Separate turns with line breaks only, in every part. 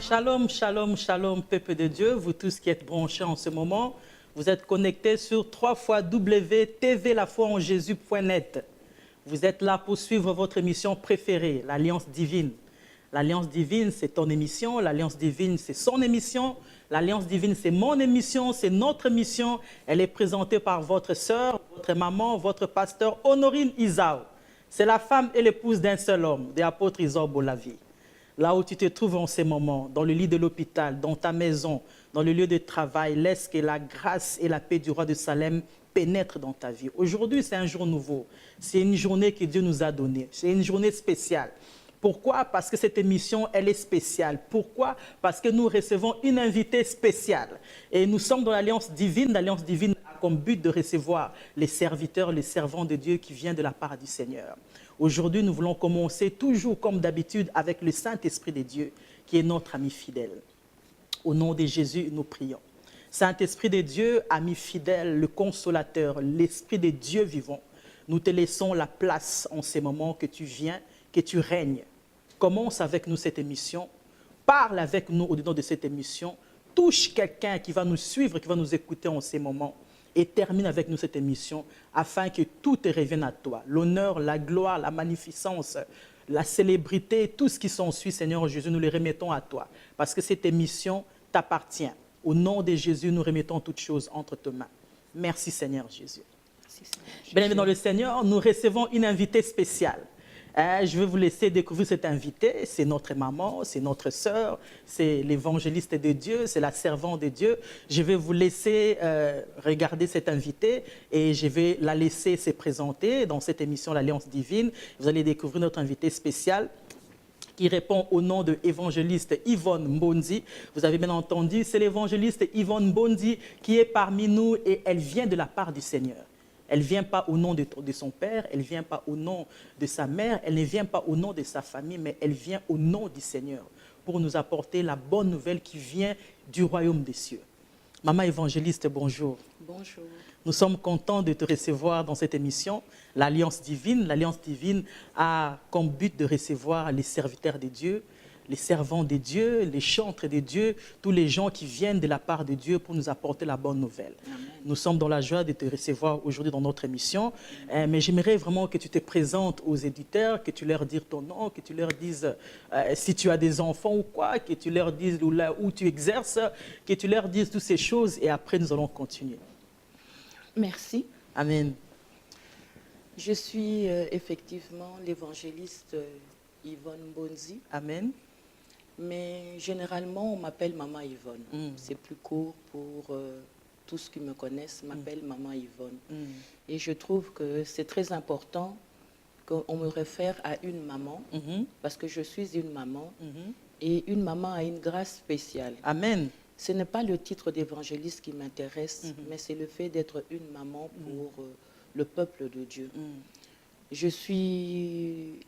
Shalom, shalom, shalom, peuple de Dieu, vous tous qui êtes branchés en ce moment, vous êtes connectés sur www.tvlafoienjésus.net. Vous êtes là pour suivre votre émission préférée, l'Alliance divine. L'Alliance divine, c'est ton émission, l'Alliance divine, c'est son émission, l'Alliance divine, c'est mon émission, c'est notre émission. Elle est présentée par votre sœur, votre maman, votre pasteur Honorine Isao. C'est la femme et l'épouse d'un seul homme, de l'apôtre Isao Bolavi. Là où tu te trouves en ces moments, dans le lit de l'hôpital, dans ta maison, dans le lieu de travail, laisse que la grâce et la paix du roi de Salem pénètrent dans ta vie. Aujourd'hui, c'est un jour nouveau. C'est une journée que Dieu nous a donnée. C'est une journée spéciale. Pourquoi? Parce que cette émission, elle est spéciale. Pourquoi? Parce que nous recevons une invitée spéciale. Et nous sommes dans l'Alliance divine. L'Alliance divine a comme but de recevoir les serviteurs, les servants de Dieu qui viennent de la part du Seigneur. Aujourd'hui, nous voulons commencer toujours comme d'habitude avec le Saint-Esprit de Dieu, qui est notre ami fidèle. Au nom de Jésus, nous prions. Saint-Esprit de Dieu, ami fidèle, le consolateur, l'Esprit de Dieu vivant, nous te laissons la place en ces moments que tu viens, que tu règnes. Commence avec nous cette émission, parle avec nous au-dedans de cette émission, touche quelqu'un qui va nous suivre, qui va nous écouter en ces moments, et termine avec nous cette émission afin que tout te revienne à toi. L'honneur, la gloire, la magnificence, la célébrité, tout ce qui s'ensuit, Seigneur Jésus, nous les remettons à toi. Parce que cette émission t'appartient. Au nom de Jésus, nous remettons toutes choses entre tes mains. Merci Seigneur Jésus.
Merci, Seigneur Jésus.
Bien-aimés dans le Seigneur, nous recevons une invitée spéciale. Je vais vous laisser découvrir cette invitée. C'est notre maman, c'est notre sœur, c'est l'évangéliste de Dieu, c'est la servante de Dieu. Je vais vous laisser regarder cette invitée et je vais la laisser se présenter dans cette émission L'Alliance divine. Vous allez découvrir notre invitée spéciale qui répond au nom de l'évangéliste Yvonne Mbonzi. Vous avez bien entendu, c'est l'évangéliste Yvonne Mbonzi qui est parmi nous et elle vient de la part du Seigneur. Elle ne vient pas au nom de son père, elle ne vient pas au nom de sa mère, elle ne vient pas au nom de sa famille, mais elle vient au nom du Seigneur pour nous apporter la bonne nouvelle qui vient du royaume des cieux. Maman évangéliste, bonjour.
Bonjour.
Nous sommes contents de te recevoir dans cette émission, l'Alliance divine. L'Alliance divine a comme but de recevoir les serviteurs de Dieu, les servants de Dieu, les chantres de Dieu, tous les gens qui viennent de la part de Dieu pour nous apporter la bonne nouvelle.
Amen.
Nous sommes dans la joie de te recevoir aujourd'hui dans notre émission, mais j'aimerais vraiment que tu te présentes aux éditeurs, que tu leur dises ton nom, que tu leur dises si tu as des enfants ou quoi, que tu leur dises où tu exerces, que tu leur dises toutes ces choses et après nous allons continuer.
Merci.
Amen.
Je suis effectivement l'évangéliste Yvonne Mbonzi,
Amen.
mais généralement on m'appelle Maman Yvonne.
Mm.
C'est plus court pour tous qui me connaissent, m'appellent Maman Yvonne.
Mm.
Et je trouve que c'est très important qu'on me réfère à une maman,
Mhm.
parce que je suis une maman,
Mhm.
et une maman a une grâce spéciale.
Amen.
Ce n'est pas le titre d'évangéliste qui m'intéresse,
Mhm.
mais c'est le fait d'être une maman pour le peuple de Dieu.
Mm.
Je suis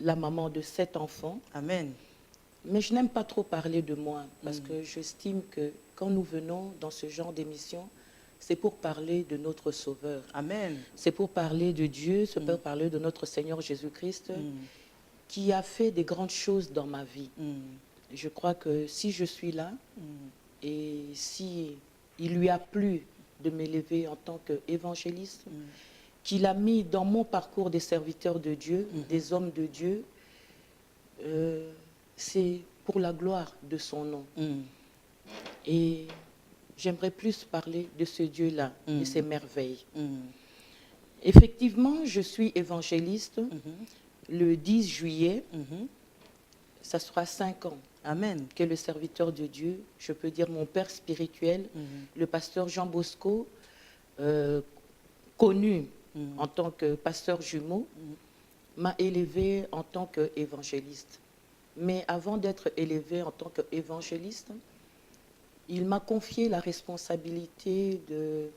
la maman de 7 enfants,
Amen.
mais je n'aime pas trop parler de moi parce que j'estime que quand nous venons dans ce genre d'émission, c'est pour parler de notre Sauveur.
Amen.
C'est pour parler de Dieu, c'est pour parler de notre Seigneur Jésus-Christ qui a fait des grandes choses dans ma vie.
Mm.
Je crois que si je suis là
Mm.
et si il lui a plu de m'élever en tant qu'évangéliste, qu'il a mis dans mon parcours des serviteurs de Dieu, des hommes de Dieu, c'est pour la gloire de son nom.
Mm.
Et j'aimerais plus parler de ce Dieu-là, de ses merveilles.
Mm.
Effectivement, je suis évangéliste.
Mhm.
Le 10 juillet,
Mhm.
ça sera 5 ans
Amen.
que le serviteur de Dieu, je peux dire mon père spirituel, le pasteur Jean Bosco, connu en tant que pasteur jumeau, m'a élevé en tant qu'évangéliste. Mais avant d'être élevé en tant qu'évangéliste, il m'a confié la responsabilité de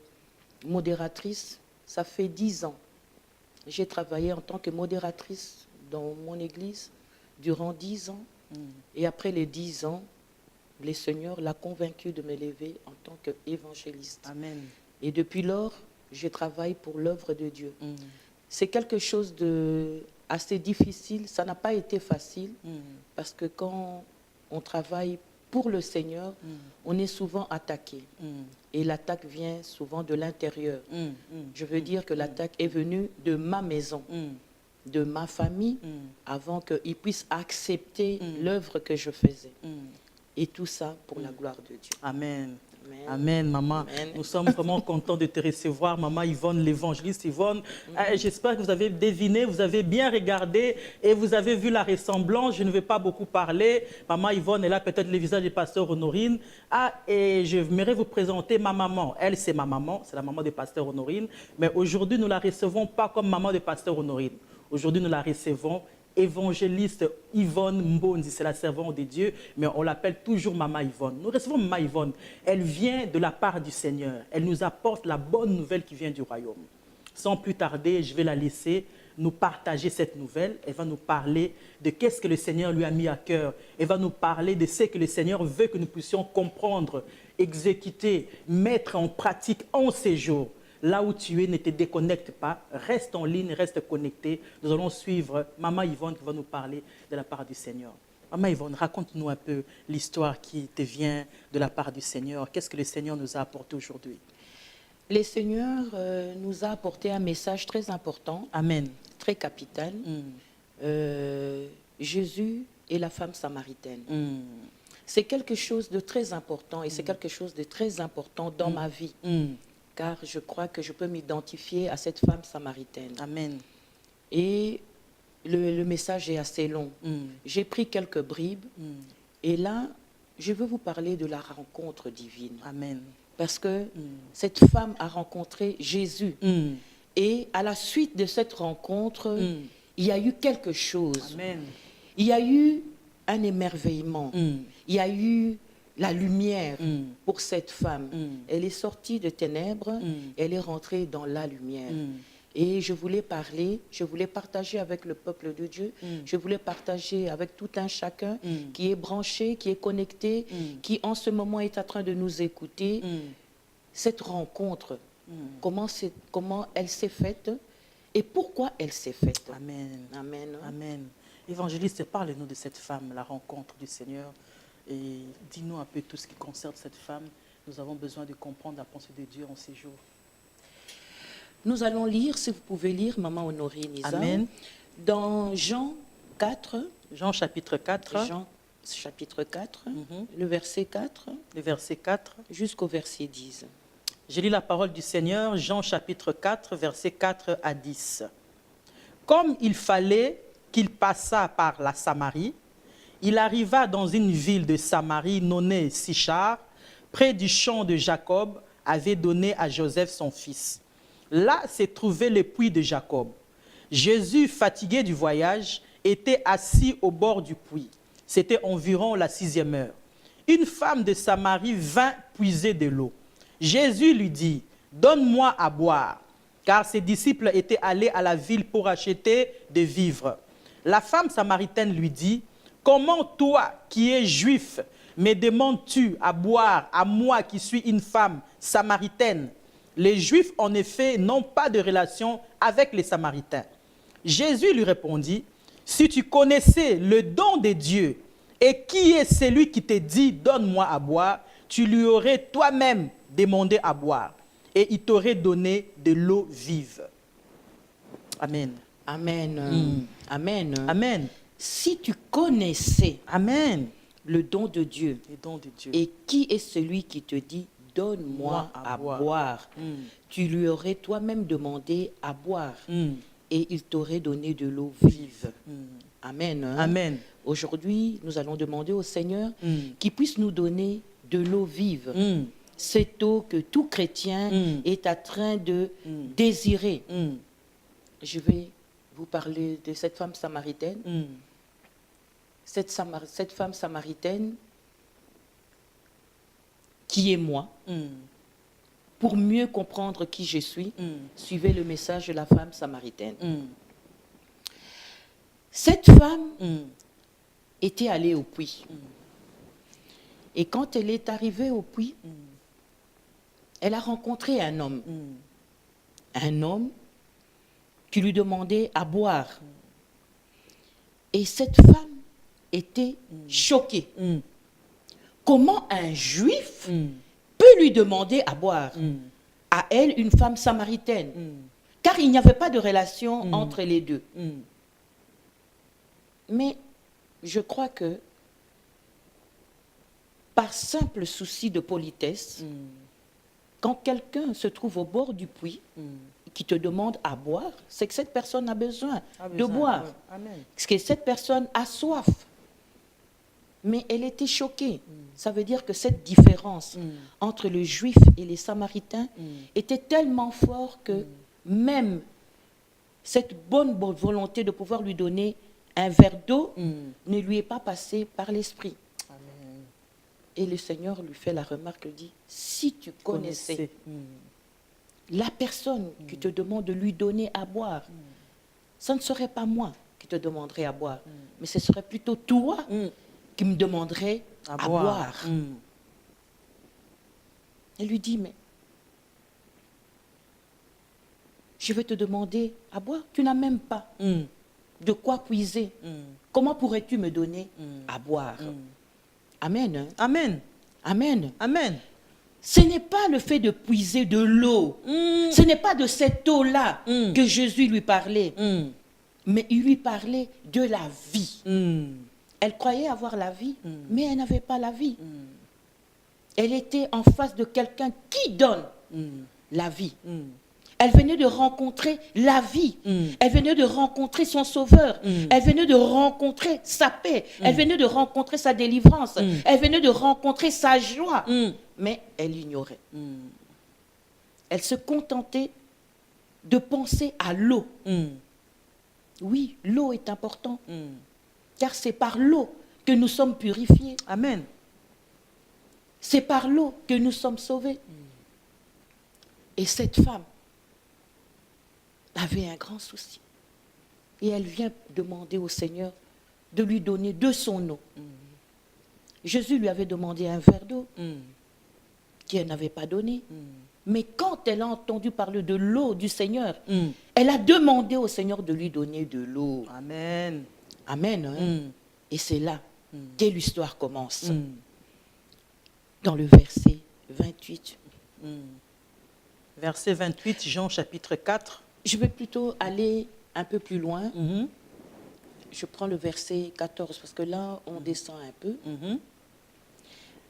modératrice. Ça fait 10 ans. J'ai travaillé en tant que modératrice dans mon église durant 10 ans. Et après les 10 ans, le Seigneur l'a convaincu de m'élever en tant qu'évangéliste.
Amen.
Et depuis lors, je travaille pour l'œuvre de Dieu.
Mm.
C'est quelque chose de assez difficile. Ça n'a pas été facile parce que quand on travaille pour le Seigneur, on est souvent attaqué. Et l'attaque vient souvent de l'intérieur. Je veux dire que l'attaque est venue de ma maison, de ma famille, avant qu'ils puissent accepter l'œuvre que je faisais. Et tout ça pour la gloire de Dieu.
Amen.
Amen.
Amen, maman.
Amen.
Nous sommes vraiment contents de te recevoir, maman Yvonne, l'évangéliste Yvonne. J'espère que vous avez deviné, vous avez bien regardé et vous avez vu la ressemblance. Je ne vais pas beaucoup parler. Maman Yvonne est là, peut-être le visage du pasteur Honorine. Et je voudrais vous présenter ma maman. Elle, c'est ma maman, c'est la maman du pasteur Honorine. Mais aujourd'hui, nous ne la recevons pas comme maman du pasteur Honorine. Aujourd'hui, nous la recevons évangéliste Yvonne Mbonzi, c'est la servante de Dieu, mais on l'appelle toujours Maman Yvonne. Nous recevons Maman Yvonne. Elle vient de la part du Seigneur. Elle nous apporte la bonne nouvelle qui vient du royaume. Sans plus tarder, je vais la laisser nous partager cette nouvelle. Elle va nous parler de qu'est-ce que le Seigneur lui a mis à cœur. Elle va nous parler de ce que le Seigneur veut que nous puissions comprendre, exécuter, mettre en pratique en ces jours. Là où tu es, ne te déconnecte pas, reste en ligne, reste connecté. Nous allons suivre Maman Yvonne qui va nous parler de la part du Seigneur. Maman Yvonne, raconte-nous un peu l'histoire qui te vient de la part du Seigneur. Qu'est-ce que le Seigneur nous a apporté aujourd'hui?
Le Seigneur nous a apporté un message très important,
Amen.
très capital. Jésus et la femme samaritaine. C'est quelque chose de très important et c'est quelque chose de très important dans ma vie. Car je crois que je peux m'identifier à cette femme samaritaine.
Amen.
Et le message est assez long. J'ai pris quelques bribes. Et là, je veux vous parler de la rencontre divine.
Amen.
Parce que cette femme a rencontré Jésus. Et à la suite de cette rencontre, il y a eu quelque chose.
Amen.
Il y a eu un émerveillement. Il y a eu la lumière pour cette femme. Elle est sortie de ténèbres, elle est rentrée dans la lumière. Et je voulais parler, je voulais partager avec le peuple de Dieu, je voulais partager avec tout un chacun qui est branché, qui est connecté, qui en ce moment est en train de nous écouter, cette rencontre, comment elle s'est faite et pourquoi elle s'est faite.
Amen.
Amen.
Amen. Évangéliste, parle-nous de cette femme, la rencontre du Seigneur. Et dis-nous un peu tout ce qui concerne cette femme. Nous avons besoin de comprendre la pensée de Dieu en ces jours.
Nous allons lire, si vous pouvez lire, Maman Honorine Isa,
Amen.
dans Jean 4.
Jean chapitre 4.
Jean chapitre 4, le verset 4.
Le verset 4.
Jusqu'au verset 10.
Je lis la parole du Seigneur, Jean chapitre 4, verset 4 à 10. Comme il fallait qu'il passât par la Samarie, il arriva dans une ville de Samarie nommée Sichar, près du champ de Jacob, avait donné à Joseph son fils. Là se trouvait le puits de Jacob. Jésus, fatigué du voyage, était assis au bord du puits. C'était environ la 6e heure. Une femme de Samarie vint puiser de l'eau. Jésus lui dit, « Donne-moi à boire. » Car ses disciples étaient allés à la ville pour acheter des vivres. La femme samaritaine lui dit, « Comment toi, qui es juif, me demandes-tu à boire à moi qui suis une femme samaritaine? Les Juifs, en effet, n'ont pas de relation avec les Samaritains. » Jésus lui répondit, « Si tu connaissais le don de Dieu et qui est celui qui te dit, donne-moi à boire, tu lui aurais toi-même demandé à boire et il t'aurait donné de l'eau vive. » Amen.
Amen. Amen.
Amen.
Si tu connaissais
Amen.
le don de Dieu,
Le don de Dieu.
et qui est celui qui te dit, donne-moi à boire, tu lui aurais toi-même demandé à boire et il t'aurait donné de l'eau vive. Amen.
Amen.
Aujourd'hui, nous allons demander au Seigneur qu'il puisse nous donner de l'eau vive. Cette eau que tout chrétien est en train de désirer. Je vais vous parler de cette femme samaritaine. Cette femme samaritaine qui est moi. Pour mieux comprendre qui je suis, suivez le message de la femme samaritaine. Cette femme était allée au puits. Et quand elle est arrivée au puits, elle a rencontré un homme. Un homme qui lui demandait à boire. Et cette femme était choquée. comment un juif peut lui demander à boire? À elle, une femme samaritaine. Car il n'y avait pas de relation entre les deux. Mais je crois que par simple souci de politesse, quand quelqu'un se trouve au bord du puits, qui te demande à boire, c'est que cette personne a besoin de boire.
Amen.
Parce que cette personne a soif. Mais elle était choquée. Ça veut dire que cette différence entre le juif et les samaritains était tellement forte que même cette bonne volonté de pouvoir lui donner un verre d'eau ne lui est pas passée par l'esprit. Et le Seigneur lui fait la remarque, lui dit, si tu connaissais la personne qui te demande de lui donner à boire, ce ne serait pas moi qui te demanderais à boire, mais ce serait plutôt toi qui me demanderais à boire. Elle lui dit, mais je vais te demander à boire, tu n'as même pas de quoi puiser. Comment pourrais-tu me donner à boire? Amen. Hein?
Amen.
Amen.
Amen.
Ce n'est pas le fait de puiser de l'eau. Ce n'est pas de cette eau-là que Jésus lui parlait. Mais il lui parlait de la vie. Elle croyait avoir la vie, mais elle n'avait pas la vie. Elle était en face de quelqu'un qui donne la vie. Elle venait de rencontrer la vie. Elle venait de rencontrer son sauveur. Elle venait de rencontrer sa paix. Elle venait de rencontrer sa délivrance. Elle venait de rencontrer sa joie. Mais elle ignorait. Elle se contentait de penser à l'eau. Oui, l'eau est importante. Car c'est par l'eau que nous sommes purifiés.
Amen.
C'est par l'eau que nous sommes sauvés. Et cette femme avait un grand souci. Et elle vient demander au Seigneur de lui donner de son eau. Jésus lui avait demandé un verre d'eau qu'elle n'avait pas donné. Mais quand elle a entendu parler de l'eau du Seigneur, elle a demandé au Seigneur de lui donner de l'eau.
Amen.
Amen. Hein? Et c'est là que l'histoire commence. Dans le verset 28.
Verset 28, Jean chapitre 4.
Je vais plutôt aller un peu plus loin. Je prends le verset 14 parce que là, on descend un peu.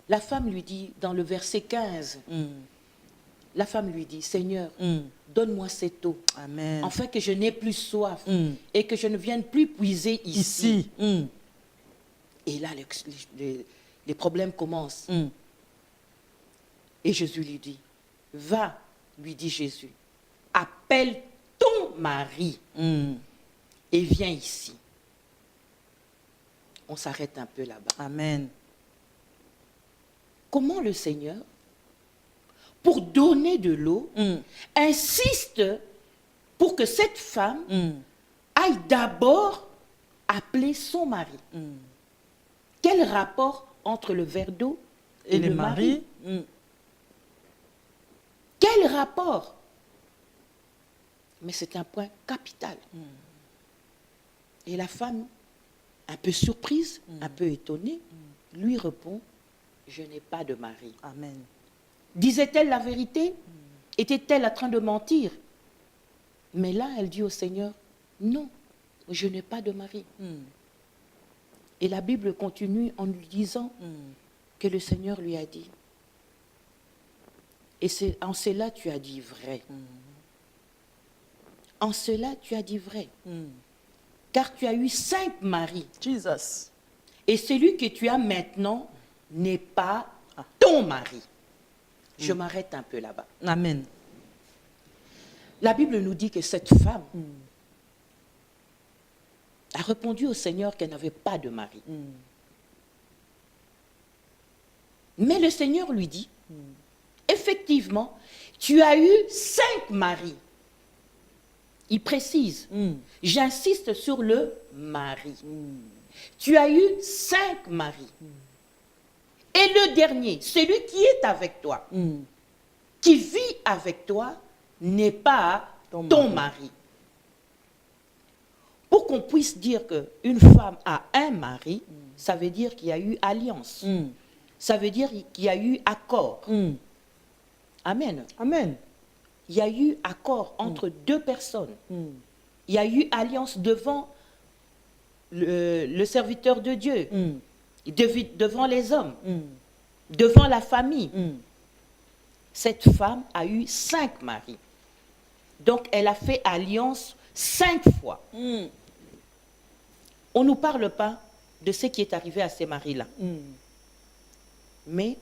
La femme lui dit, dans le verset 15, la femme lui dit, Seigneur, donne-moi cette eau,
Amen.
afin que je n'ai plus soif et que je ne vienne plus puiser ici. Et là, les problèmes commencent. Et Jésus lui dit, va, lui dit Jésus, appelle ton mari et viens ici. On s'arrête un peu là-bas.
Amen.
Comment le Seigneur, pour donner de l'eau, insiste pour que cette femme aille d'abord appeler son mari? Quel rapport entre le verre d'eau et le mari? Quel rapport? Mais c'est un point capital. Et la femme, un peu surprise, un peu étonnée, lui répond, je n'ai pas de mari.
Amen.
Disait-elle la vérité? Était-elle en train de mentir? Mais là, elle dit au Seigneur, non, je n'ai pas de mari. Et la Bible continue en lui disant que le Seigneur lui a dit, et c'est en cela tu as dit vrai. En cela tu as dit vrai. Car tu as eu 5 maris.
Jesus.
Et celui que tu as maintenant n'est pas ton mari. Je m'arrête un peu là-bas.
Amen.
La Bible nous dit que cette femme a répondu au Seigneur qu'elle n'avait pas de mari. Mais le Seigneur lui dit, effectivement, tu as eu 5 maris. Il précise, j'insiste sur le mari. Tu as eu 5 maris. Et le dernier, celui qui est avec toi, qui vit avec toi, n'est pas ton mari. Pour qu'on puisse dire qu'une femme a un mari, ça veut dire qu'il y a eu alliance. ça veut dire qu'il y a eu accord. Amen.
Amen.
Il y a eu accord entre deux personnes. Il y a eu alliance devant le serviteur de Dieu, devant les hommes, devant la famille. Cette femme a eu 5 maris. Donc, elle a fait alliance 5 fois. On ne nous parle pas de ce qui est arrivé à ces maris-là. Mais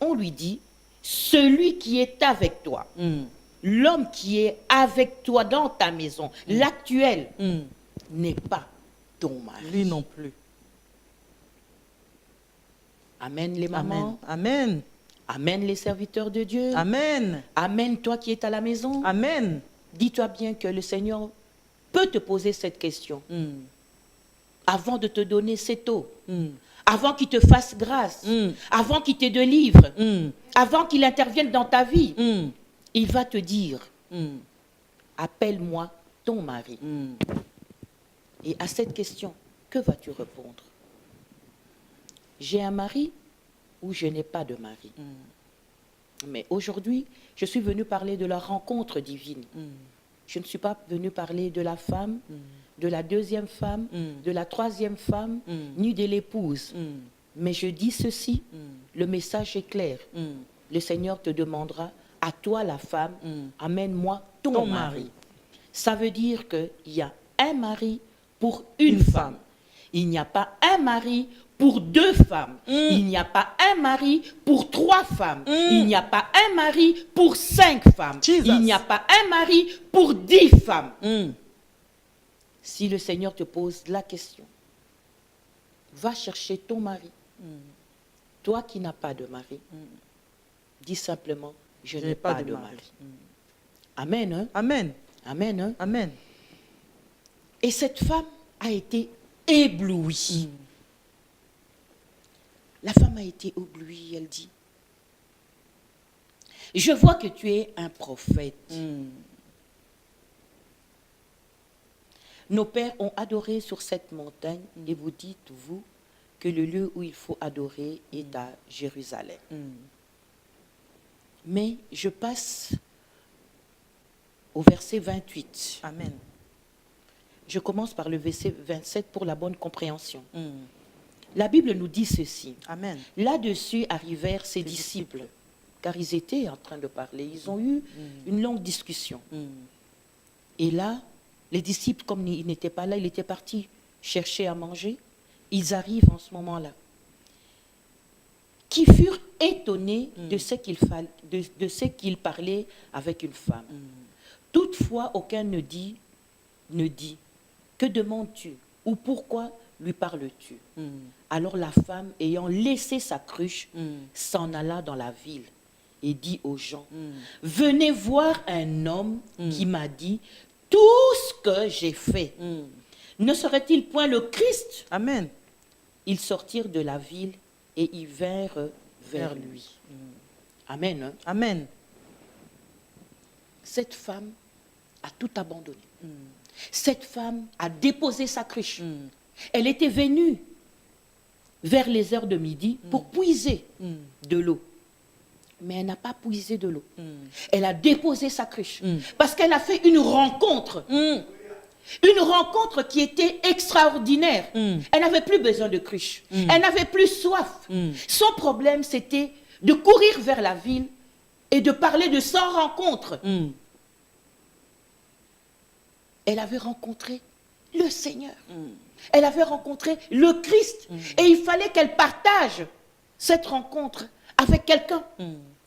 on lui dit, celui qui est avec toi, l'homme qui est avec toi dans ta maison, l'actuel, n'est pas ton mari.
Lui non plus.
Amen les mamans.
Amen.
Amen les serviteurs de Dieu.
Amen.
Amen toi qui es à la maison.
Amen.
Dis-toi bien que le Seigneur peut te poser cette question. Avant de te donner cette eau. Avant qu'il te fasse grâce. Avant qu'il te délivre. Avant qu'il intervienne dans ta vie. Il va te dire, appelle-moi ton mari. Et à cette question, que vas-tu répondre? J'ai un mari ou je n'ai pas de mari? Mais aujourd'hui, je suis venue parler de la rencontre divine. Je ne suis pas venue parler de la femme, de la deuxième femme, de la troisième femme, ni de l'épouse. Mais je dis ceci, le message est clair. Le Seigneur te demandera, à toi la femme, amène-moi ton mari. Ça veut dire qu'il y a un mari pour une femme. Il n'y a pas un mari pour 2 femmes. Il n'y a pas un mari pour 3 femmes. Il n'y a pas un mari pour 5 femmes.
Jesus.
Il n'y a pas un mari pour 10 femmes. Si le Seigneur te pose la question, va chercher ton mari. Toi qui n'as pas de mari, dis simplement, je n'ai pas de mari. Amen. Hein?
Amen.
Amen. Hein?
Amen.
Et cette femme a été éblouie. La femme a été éblouie, elle dit, je vois que tu es un prophète. Nos pères ont adoré sur cette montagne et vous dites, vous, que le lieu où il faut adorer est à Jérusalem. Mais je passe au verset 28.
Amen.
Je commence par le verset 27 pour la bonne compréhension. La Bible nous dit ceci.
Amen.
Là-dessus arrivèrent ses disciples, car ils étaient en train de parler. Ils ont eu une longue discussion. Et là, les disciples, comme ils n'étaient pas là, ils étaient partis chercher à manger. Ils arrivent en ce moment-là. Qui furent étonnés de ce qu'il parlait avec une femme. Toutefois, aucun ne dit, que demandes-tu ou pourquoi lui parles-tu? Alors la femme, ayant laissé sa cruche, s'en alla dans la ville et dit aux gens, venez voir un homme qui m'a dit tout ce que j'ai fait. Ne serait-il point le Christ?
Amen.
Ils sortirent de la ville et ils vinrent vers lui. Amen. Hein?
Amen.
Cette femme a tout abandonné. Cette femme a déposé sa cruche. Elle était venue vers les heures de midi pour puiser de l'eau. Mais elle n'a pas puisé de l'eau. Elle a déposé sa cruche. Parce qu'elle a fait une rencontre. Une rencontre qui était extraordinaire. Elle n'avait plus besoin de cruche. Elle n'avait plus soif. Son problème, c'était de courir vers la ville et de parler de sa rencontre. Elle avait rencontré le Seigneur. Elle avait rencontré le Christ. Et il fallait qu'elle partage cette rencontre avec quelqu'un.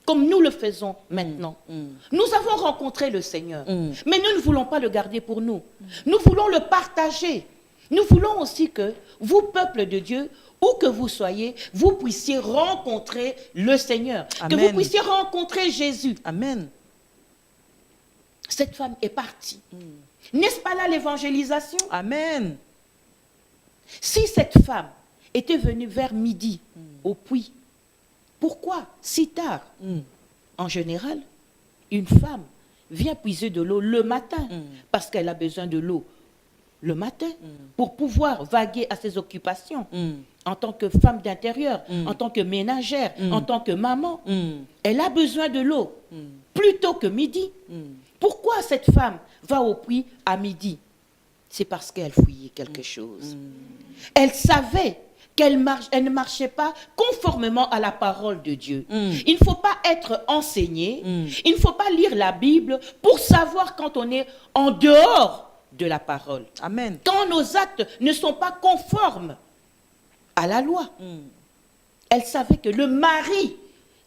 Comme nous le faisons maintenant. Nous avons rencontré le Seigneur. Mais nous ne voulons pas le garder pour nous. Nous voulons le partager. Nous voulons aussi que vous, peuple de Dieu, où que vous soyez, vous puissiez rencontrer le Seigneur.
Amen.
Que vous puissiez rencontrer Jésus.
Amen.
Cette femme est partie. N'est-ce pas là l'évangélisation?
Amen.
Si cette femme était venue vers midi au puits, pourquoi si tard? En général, une femme vient puiser de l'eau le matin parce qu'elle a besoin de l'eau le matin pour pouvoir vaguer à ses occupations. en tant que femme d'intérieur, en tant que ménagère, en tant que maman, elle a besoin de l'eau plus tôt que midi. Pourquoi cette femme va au puits à midi? C'est parce qu'elle fouillait quelque chose. Elle savait qu'elle ne marchait pas conformément à la parole de Dieu. Il ne faut pas être enseigné, il ne faut pas lire la Bible pour savoir quand on est en dehors de la parole.
Amen.
Quand nos actes ne sont pas conformes à la loi. Elle savait que le mari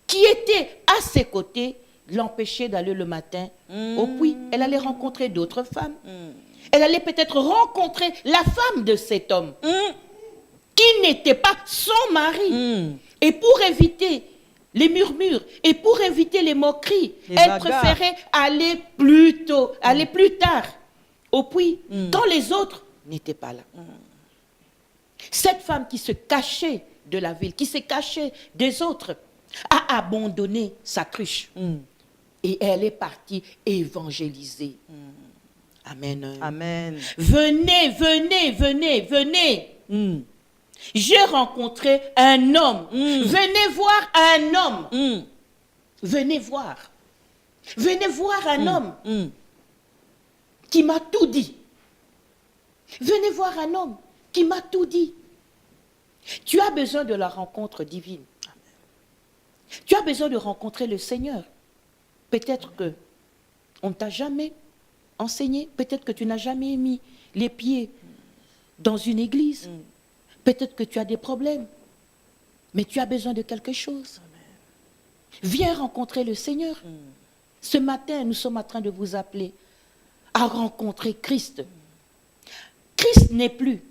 qui était à ses côtés l'empêchait d'aller le matin au puits. Elle allait rencontrer d'autres femmes. Elle allait peut-être rencontrer la femme de cet homme qui n'était pas son mari. Et pour éviter les murmures et pour éviter les moqueries, elle préférait aller plus tôt, aller plus tard au puits, quand les autres n'étaient pas là. Cette femme qui se cachait de la ville, qui s'est cachée des autres, a abandonné sa cruche. Et elle est partie évangéliser. Amen.
Amen.
Venez, venez, venez, venez. J'ai rencontré un homme. Venez voir un homme. Venez voir. Venez voir un homme qui m'a tout dit. Venez voir un homme qui m'a tout dit. Tu as besoin de la rencontre divine. Tu as besoin de rencontrer le Seigneur. Peut-être que on ne t'a jamais enseigné, peut-être que tu n'as jamais mis les pieds dans une église. Peut-être que tu as des problèmes, mais tu as besoin de quelque chose. Viens rencontrer le Seigneur. Ce matin, nous sommes en train de vous appeler à rencontrer Christ. Christ n'est plus,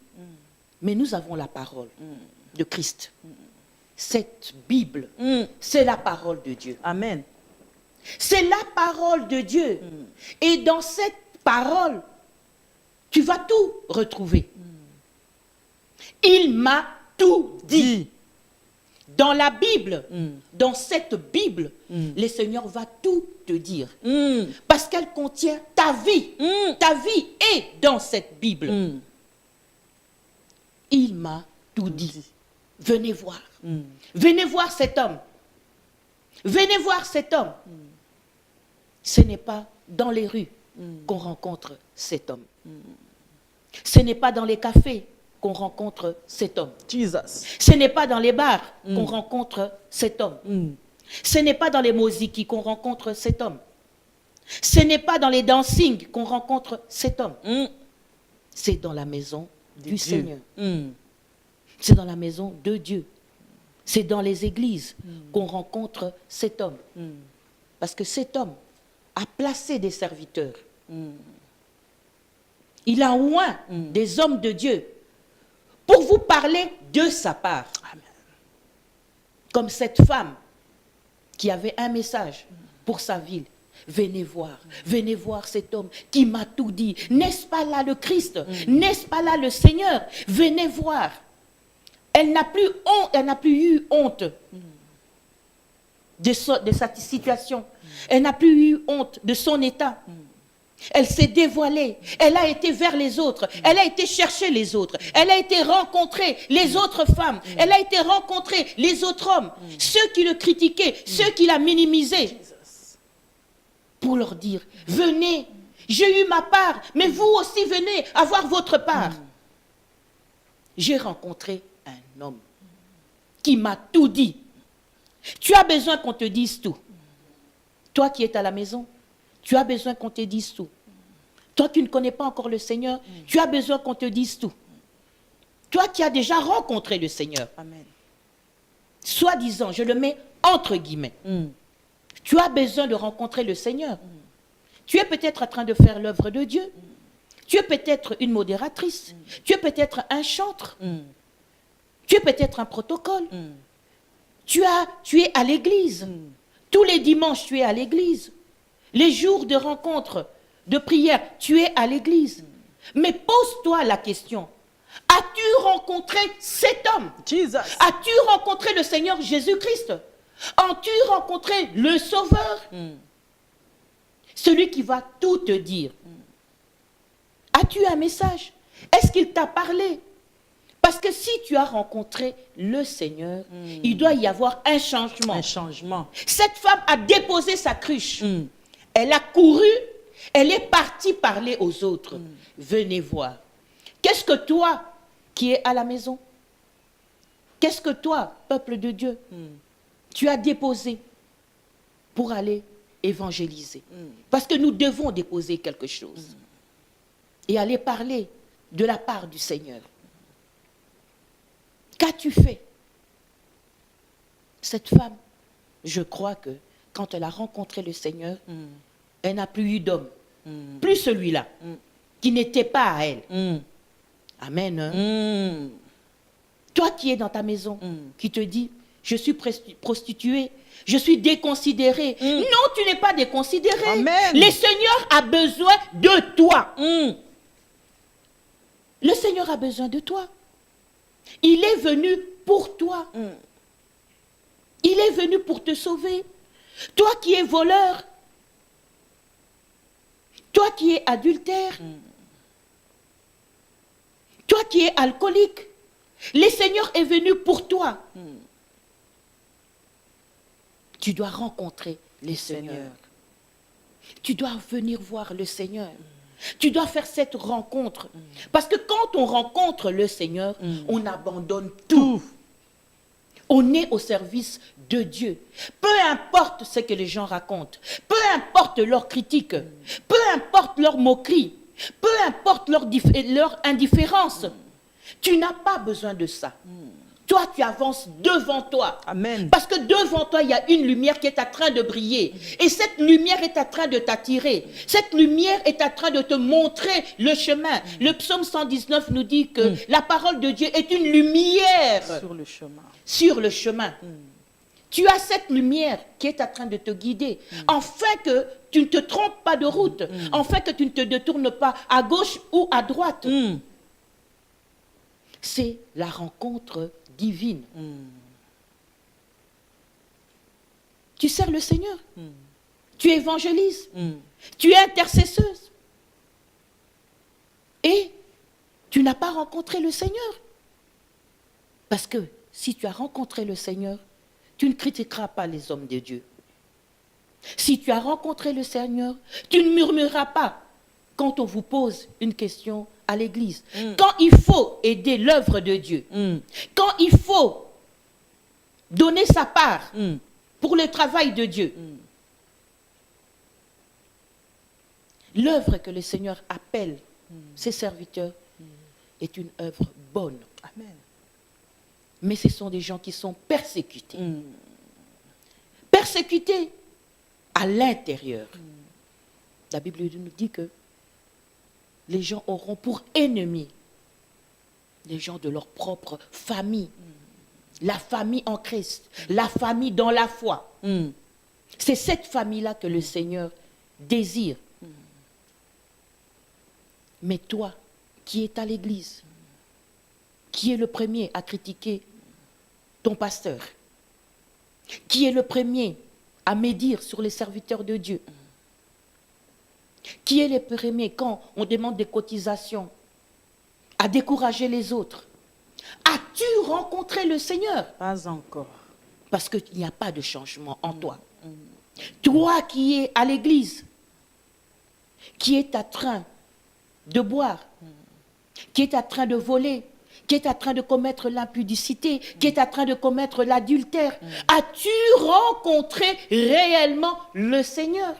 mais nous avons la parole de Christ. Cette Bible, c'est la parole de Dieu.
Amen.
C'est la parole de Dieu. Et dans cette parole, tu vas tout retrouver. Il m'a tout dit. Dans la Bible, dans cette Bible, le Seigneur va tout te dire. Parce qu'elle contient ta vie. Ta vie est dans cette Bible. Il m'a tout dit. Venez voir. Venez voir cet homme. Venez voir cet homme. Ce n'est pas dans les rues qu'on rencontre cet homme. Ce n'est pas dans les cafés qu'on rencontre cet homme.
Jesus.
Ce n'est pas dans les bars qu'on rencontre cet homme. Ce n'est pas dans les musiques qu'on rencontre cet homme. Ce n'est pas dans les dancing qu'on rencontre cet homme. C'est dans la maison du Seigneur. C'est dans la maison de Dieu. C'est dans les églises qu'on rencontre cet homme. Parce que cet homme a placé des serviteurs. Il a oint des hommes de Dieu pour vous parler de sa part. Amen. Comme cette femme qui avait un message pour sa ville. Venez voir cet homme qui m'a tout dit. N'est-ce pas là le Christ? N'est-ce pas là le Seigneur? Venez voir. Elle n'a plus eu honte de sa situation. Elle n'a plus eu honte de son état. Elle s'est dévoilée. Elle a été vers les autres. Elle a été chercher les autres. Elle a été rencontrer les autres femmes. Elle a été rencontrer les autres hommes. Ceux qui le critiquaient, ceux qui la minimisaient. Pour leur dire, venez, j'ai eu ma part, mais vous aussi venez avoir votre part. J'ai rencontré un homme qui m'a tout dit. Tu as besoin qu'on te dise tout. Toi qui es à la maison, tu as besoin qu'on te dise tout. Toi qui ne connais pas encore le Seigneur, tu as besoin qu'on te dise tout. Toi qui as déjà rencontré le Seigneur.
Amen.
Soi-disant, je le mets entre guillemets. Tu as besoin de rencontrer le Seigneur. Tu es peut-être en train de faire l'œuvre de Dieu. Tu es peut-être une modératrice. Tu es peut-être un chantre. Tu es peut-être un protocole. Tu es à l'église. Tous les dimanches, tu es à l'église. Les jours de rencontre, de prière, tu es à l'église. Mais pose-toi la question. As-tu rencontré cet homme?
Jesus.
As-tu rencontré le Seigneur Jésus-Christ? As-tu rencontré le Sauveur? Celui qui va tout te dire. As-tu un message? Est-ce qu'il t'a parlé? Parce que si tu as rencontré le Seigneur, il doit y avoir un changement.
Un changement.
Cette femme a déposé sa cruche. Elle a couru, elle est partie parler aux autres. Venez voir. Qu'est-ce que toi, qui es à la maison, qu'est-ce que toi, peuple de Dieu, tu as déposé pour aller évangéliser? Parce que nous devons déposer quelque chose et aller parler de la part du Seigneur. Qu'as-tu fait? Cette femme, je crois que quand elle a rencontré le Seigneur, elle n'a plus eu d'homme, plus celui-là, qui n'était pas à elle. Amen. Hein? Toi qui es dans ta maison, qui te dis, je suis prostituée, je suis déconsidérée. Non, tu n'es pas déconsidérée.
Amen.
Le Seigneur a besoin de toi. Le Seigneur a besoin de toi. Il est venu pour toi. Il est venu pour te sauver. Toi qui es voleur, toi qui es adultère, toi qui es alcoolique, le Seigneur est venu pour toi. Tu dois rencontrer le Seigneur. Tu dois venir voir le Seigneur. Tu dois faire cette rencontre. Parce que quand on rencontre le Seigneur, on abandonne tout. On est au service de Dieu. Peu importe ce que les gens racontent, peu importe leurs critiques, peu importe leurs moqueries, peu importe leur indifférence, tu n'as pas besoin de ça. Toi, tu avances devant toi.
Amen.
Parce que devant toi, il y a une lumière qui est en train de briller. Et cette lumière est en train de t'attirer. Cette lumière est en train de te montrer le chemin. Le psaume 119 nous dit que la parole de Dieu est une lumière
Sur le chemin.
sur le chemin. Tu as cette lumière qui est en train de te guider, afin que tu ne te trompes pas de route, afin que tu ne te détournes pas à gauche ou à droite. C'est la rencontre divine. Tu sers le Seigneur. Tu évangélises. Tu es intercesseuse. Et tu n'as pas rencontré le Seigneur. Parce que si tu as rencontré le Seigneur, tu ne critiqueras pas les hommes de Dieu. Si tu as rencontré le Seigneur, tu ne murmureras pas quand on vous pose une question à l'église. Quand il faut aider l'œuvre de Dieu, quand il faut donner sa part pour le travail de Dieu, l'œuvre que le Seigneur appelle ses serviteurs est une œuvre bonne.
Amen.
Mais ce sont des gens qui sont persécutés. Persécutés à l'intérieur. La Bible nous dit que les gens auront pour ennemis les gens de leur propre famille. La famille en Christ, la famille dans la foi. C'est cette famille-là que le Seigneur désire. Mais toi, qui es à l'église, qui est le premier à critiquer ton pasteur, qui est le premier à médire sur les serviteurs de Dieu, qui est le premier quand on demande des cotisations, à décourager les autres. As-tu rencontré le Seigneur?
Pas encore.
Parce qu'il n'y a pas de changement en toi. Toi qui es à l'église, qui est en train de boire, qui est en train de voler, qui est en train de commettre l'impudicité, qui est en train de commettre l'adultère, as-tu rencontré réellement le Seigneur?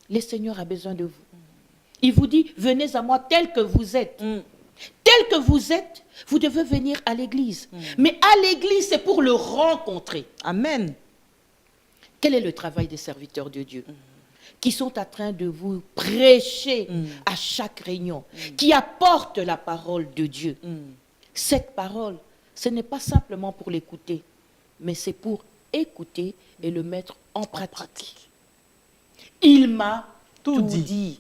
Le Seigneur a besoin de vous. Il vous dit, venez à moi tel que vous êtes. Tel que vous êtes, vous devez venir à l'église. Mais à l'église, c'est pour le rencontrer.
Amen.
Quel est le travail des serviteurs de Dieu qui sont en train de vous prêcher à chaque réunion, qui apportent la parole de Dieu? Cette parole, ce n'est pas simplement pour l'écouter, mais c'est pour écouter et le mettre en pratique. Il m'a tout dit.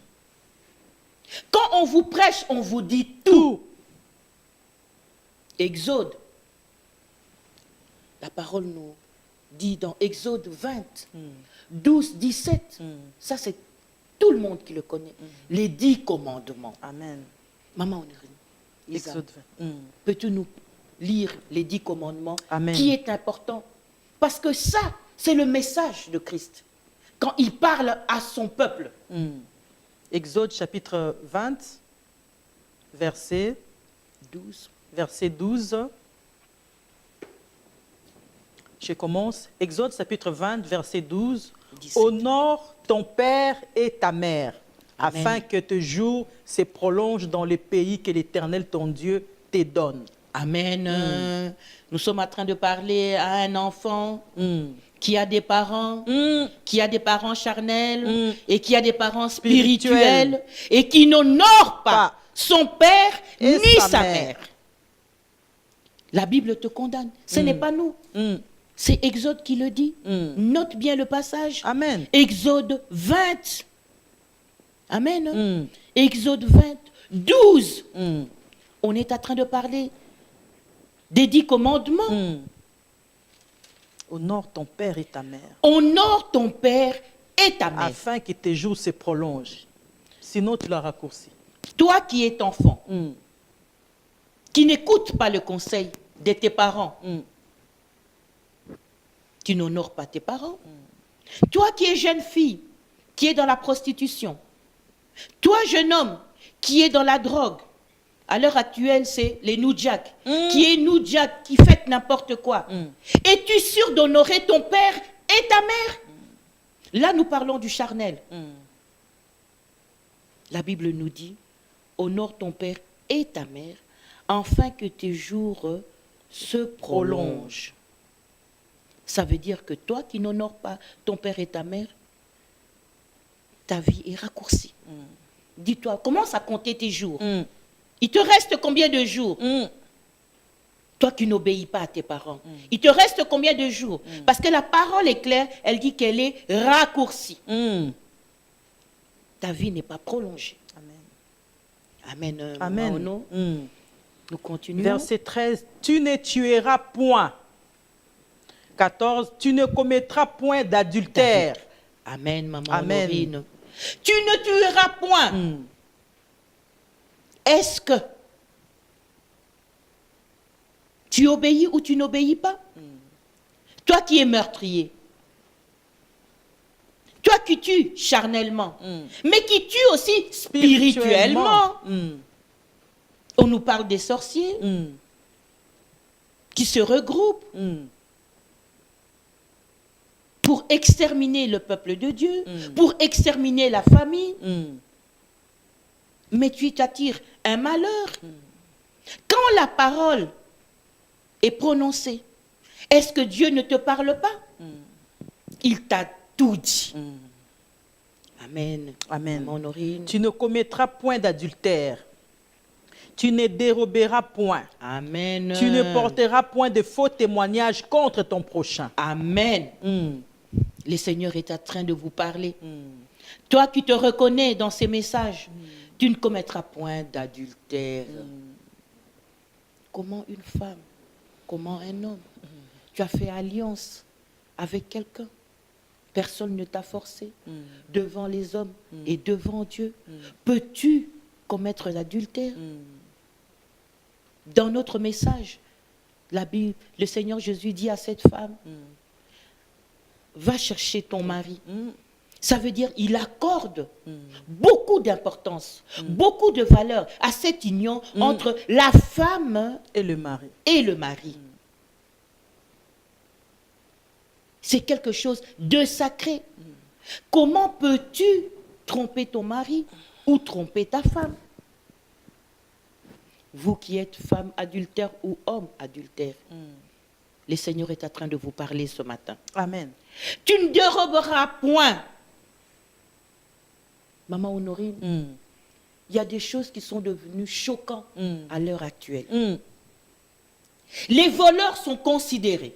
Quand on vous prêche, on vous dit tout. Exode. La parole nous dit dans Exode 20, 12, 17. Ça, c'est tout le monde qui le connaît. Les 10 commandements.
Amen.
Maman, on est Isa,
Exode 20.
peux-tu nous lire les 10 commandements
Amen.
qui est important? Parce que ça, c'est le message de Christ. Quand il parle à son peuple.
Exode chapitre 20, verset 12. Je commence. Exode chapitre 20, verset 12.
17.
Honore ton père et ta mère,
Amen.
afin que tes jours se prolongent dans le pays que l'Éternel ton Dieu te donne.
Amen. Nous sommes en train de parler à un enfant qui a des parents, qui a des parents charnels et qui a des parents spirituels et qui n'honore pas son père
Et
ni
sa
sa
mère.
mère. La Bible te condamne. Ce n'est pas nous. C'est Exode qui le dit. Note bien le passage.
Amen.
Exode 20. Amen. Exode 20, 12. On est en train de parler des 10 commandements.
Honore ton père et ta mère,
Honore ton père et ta mère.
afin que tes jours se prolongent. Sinon, tu l'as raccourci.
Toi qui es enfant, qui n'écoute pas le conseil de tes parents, tu n'honores pas tes parents. Toi qui es jeune fille, qui est dans la prostitution. Toi, jeune homme, qui est dans la drogue. À l'heure actuelle, c'est les Noujak. Qui est Noujak, qui fait n'importe quoi. Es-tu sûr d'honorer ton père et ta mère? Là, nous parlons du charnel. La Bible nous dit, honore ton père et ta mère, afin que tes jours se prolongent. Ça veut dire que toi qui n'honores pas ton père et ta mère, ta vie est raccourcie. Dis-toi, commence à compter tes jours. Il te reste combien de jours? Toi qui n'obéis pas à tes parents. Il te reste combien de jours? Parce que la parole est claire, elle dit qu'elle est raccourcie. Ta vie n'est pas prolongée. Amen.
Amen.
Maono. Nous continuons.
Verset 13. Tu ne tueras point. 14. Tu ne commettras point d'adultère.
Amen, maman
Amen.
Honorine. Tu ne tueras point. Est-ce que tu obéis ou tu n'obéis pas? Toi qui es meurtrier, toi qui tues charnellement, mais qui tues aussi spirituellement. On nous parle des sorciers qui se regroupent pour exterminer le peuple de Dieu, pour exterminer la famille. Mais tu t'attires un malheur. Quand la parole est prononcée, est-ce que Dieu ne te parle pas? Il t'a tout dit. Amen.
Amen.
Maman Honorine.
Tu ne commettras point d'adultère. Tu ne déroberas point.
Amen.
Tu ne porteras point de faux témoignages contre ton prochain.
Amen. Le Seigneur est en train de vous parler. Toi qui te reconnais dans ces messages, tu ne commettras point d'adultère. Comment une femme, comment un homme, tu as fait alliance avec quelqu'un. Personne ne t'a forcé devant les hommes et devant Dieu. Peux-tu commettre l'adultère? Dans notre message, la Bible, le Seigneur Jésus dit à cette femme, va chercher ton mari. Ça veut dire il accorde beaucoup d'importance, beaucoup de valeur à cette union entre la femme
Et le mari.
et le mari. C'est quelque chose de sacré. Comment peux-tu tromper ton mari ou tromper ta femme? Vous qui êtes femme adultère ou homme adultère, le Seigneur est en train de vous parler ce matin.
Amen.
Tu ne déroberas point. Maman Honorine, il y a des choses qui sont devenues choquantes à l'heure actuelle. Les voleurs sont considérés.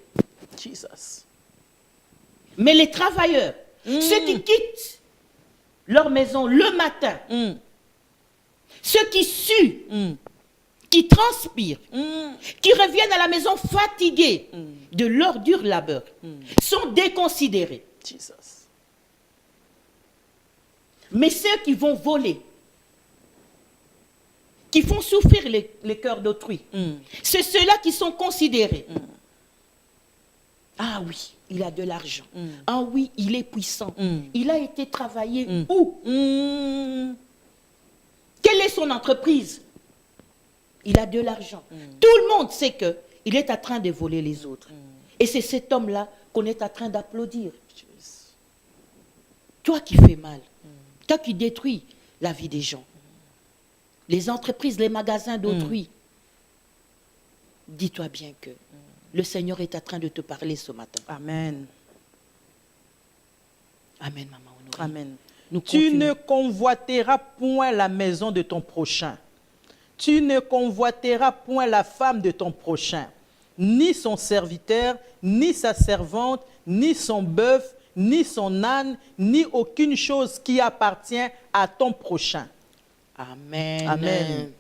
Jesus.
Mais les travailleurs, ceux qui quittent leur maison le matin, ceux qui suent, qui transpirent, qui reviennent à la maison fatigués de leur dur labeur, sont déconsidérés.
Jesus.
Mais ceux qui vont voler, qui font souffrir les cœurs d'autrui. C'est ceux-là qui sont considérés. Ah oui, il a de l'argent. Ah oui, il est puissant. Il a été travaillé où? Quelle est son entreprise? Il a de l'argent. Tout le monde sait qu'il est en train de voler les autres. Et c'est cet homme-là qu'on est en train d'applaudir. Toi qui fais mal, toi qui détruis la vie des gens, les entreprises, les magasins d'autrui, dis-toi bien que le Seigneur est en train de te parler ce matin.
Amen.
Amen, maman Honorée.
Amen.
Nous
Tu
continuons.
ne convoiteras point la maison de ton prochain. Tu ne convoiteras point la femme de ton prochain, ni son serviteur, ni sa servante, ni son bœuf, ni son âne, ni aucune chose qui appartient à ton prochain.
Amen.
Amen.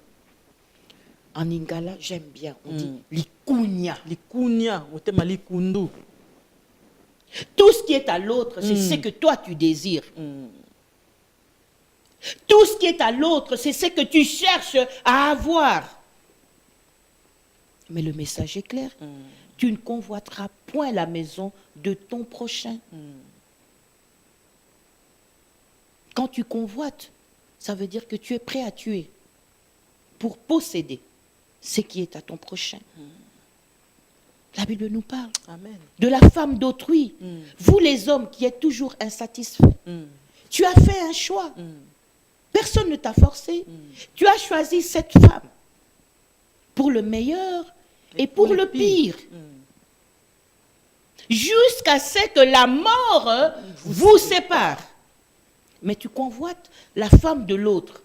En Lingala, j'aime bien, on dit likunya.
Likunya, otema likundu.
Tout ce qui est à l'autre, c'est ce que toi tu désires. Tout ce qui est à l'autre, c'est ce que tu cherches à avoir. Mais le message est clair. Tu ne convoiteras point la maison de ton prochain. Quand tu convoites, ça veut dire que tu es prêt à tuer pour posséder ce qui est à ton prochain. La Bible nous parle
Amen.
de la femme d'autrui. Vous les hommes qui êtes toujours insatisfaits, tu as fait un choix. Personne ne t'a forcé. Tu as choisi cette femme pour le meilleur et pour le pire. Jusqu'à ce que la mort vous sépare. Mais tu convoites la femme de l'autre.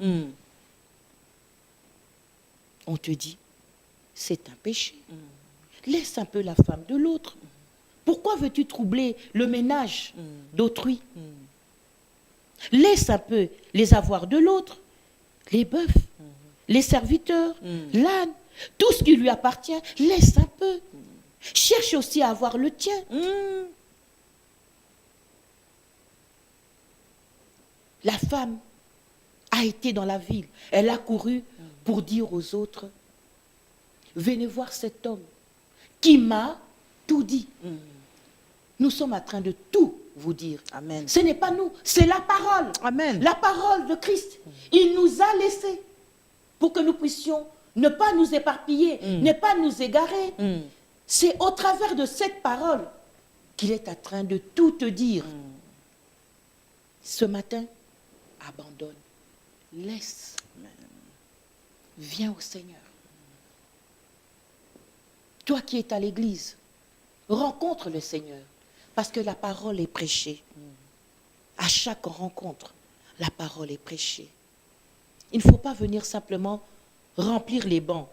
On te dit, c'est un péché. Laisse un peu la femme de l'autre. Pourquoi veux-tu troubler le ménage d'autrui? Laisse un peu les avoirs de l'autre, les bœufs, les serviteurs, l'âne, tout ce qui lui appartient, laisse un peu. Cherche aussi à avoir le tien. La femme a été dans la ville. Elle a couru pour dire aux autres, venez voir cet homme qui m'a tout dit. Nous sommes en train de tout vous dire.
Amen.
Ce n'est pas nous, c'est la parole.
Amen.
La parole de Christ. Il nous a laissés pour que nous puissions ne pas nous éparpiller, ne pas nous égarer. C'est au travers de cette parole qu'il est en train de tout te dire. Ce matin, abandonne, laisse. Viens au Seigneur. Toi qui es à l'église, rencontre le Seigneur. Parce que la parole est prêchée. À chaque rencontre, la parole est prêchée. Il ne faut pas venir simplement remplir les bancs.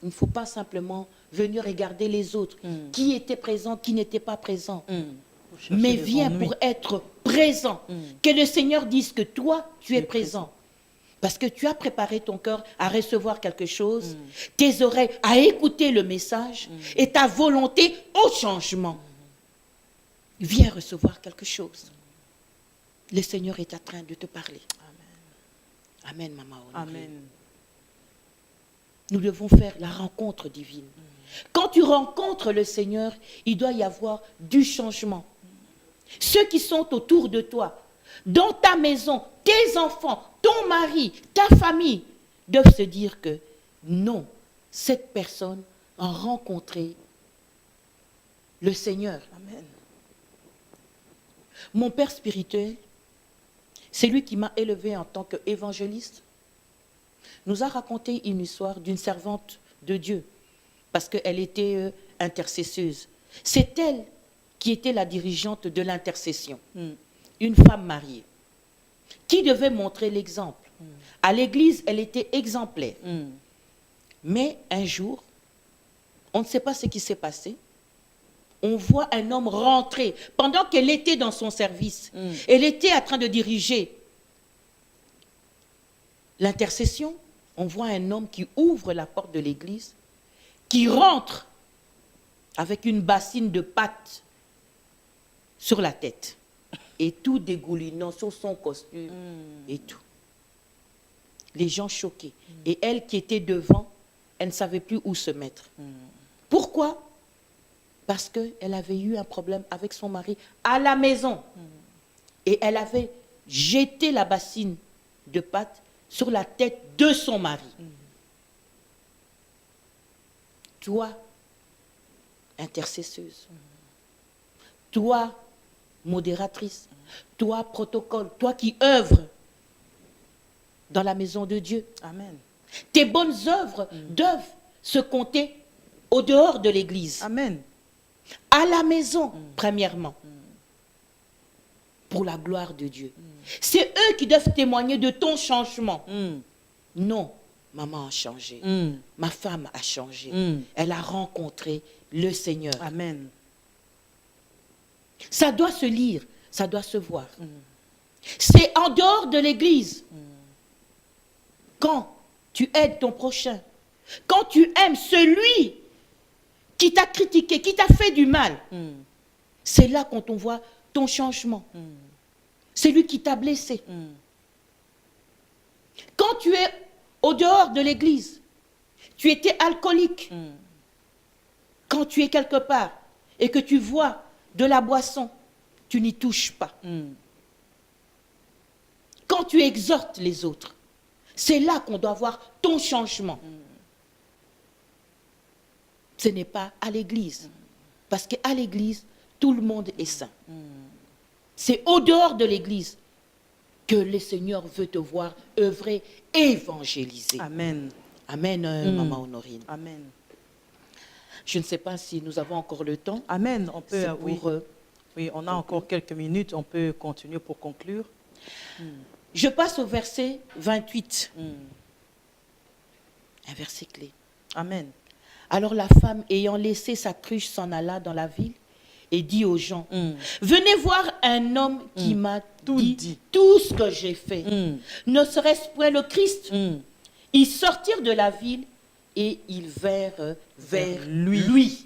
Il ne faut pas simplement venir regarder les autres. Qui étaient présents, qui n'étaient pas présents. Mais viens pour être présent. Que le Seigneur dise que toi, tu es présent. Parce que tu as préparé ton cœur à recevoir quelque chose, tes oreilles à écouter le message et ta volonté au changement. Viens recevoir quelque chose. Le Seigneur est en train de te parler. Amen, maman Honorée.
Amen.
Nous devons faire la rencontre divine. Quand tu rencontres le Seigneur, il doit y avoir du changement. Ceux qui sont autour de toi, dans ta maison, tes enfants, ton mari, ta famille, doivent se dire que non, cette personne a rencontré le Seigneur.
Amen.
Mon père spirituel, c'est lui qui m'a élevé en tant qu'évangéliste, nous a raconté une histoire d'une servante de Dieu, parce qu'elle était intercesseuse. C'est elle qui était la dirigeante de l'intercession, une femme mariée, qui devait montrer l'exemple. À l'église, elle était exemplaire. Mais un jour, on ne sait pas ce qui s'est passé, on voit un homme rentrer, pendant qu'elle était dans son service, elle était en train de diriger l'intercession, on voit un homme qui ouvre la porte de l'église, qui rentre avec une bassine de pâte sur la tête, et tout dégoulinant sur son costume, et tout. Les gens choqués. Et elle qui était devant, elle ne savait plus où se mettre. Pourquoi? Parce qu'elle avait eu un problème avec son mari à la maison. Et elle avait jeté la bassine de pâte sur la tête de son mari. Toi, intercesseuse, toi, modératrice, toi, protocole, toi qui œuvres dans la maison de Dieu.
Amen.
Tes bonnes œuvres doivent se compter au dehors de l'église.
Amen.
À la maison, premièrement. Pour la gloire de Dieu. C'est eux qui doivent témoigner de ton changement. Non, maman a changé. Ma femme a changé. Elle a rencontré le Seigneur.
Amen.
Ça doit se lire, ça doit se voir. C'est en dehors de l'église. Quand tu aides ton prochain, quand tu aimes celui qui t'a critiqué, qui t'a fait du mal, c'est là quand on voit ton changement. C'est lui qui t'a blessé. Quand tu es au dehors de l'église, tu étais alcoolique. Quand tu es quelque part et que tu vois de la boisson, tu n'y touches pas. Quand tu exhortes les autres, c'est là qu'on doit voir ton changement. Ce n'est pas à l'église. Parce qu'à l'église, tout le monde est saint. C'est au dehors de l'église que le Seigneur veut te voir œuvrer, évangéliser.
Amen.
Amen, Maman Honorine.
Amen.
Je ne sais pas si nous avons encore le temps.
Amen. On peut,
C'est pour,
oui, on a encore quelques minutes. On peut continuer pour conclure.
Je passe au verset 28. Un verset clé.
Amen.
Alors la femme, ayant laissé sa cruche, s'en alla dans la ville et dit aux gens, venez voir un homme qui m'a dit tout ce que j'ai fait. Ne serait-ce point le Christ? Ils sortirent de la ville et ils vinrent vers lui.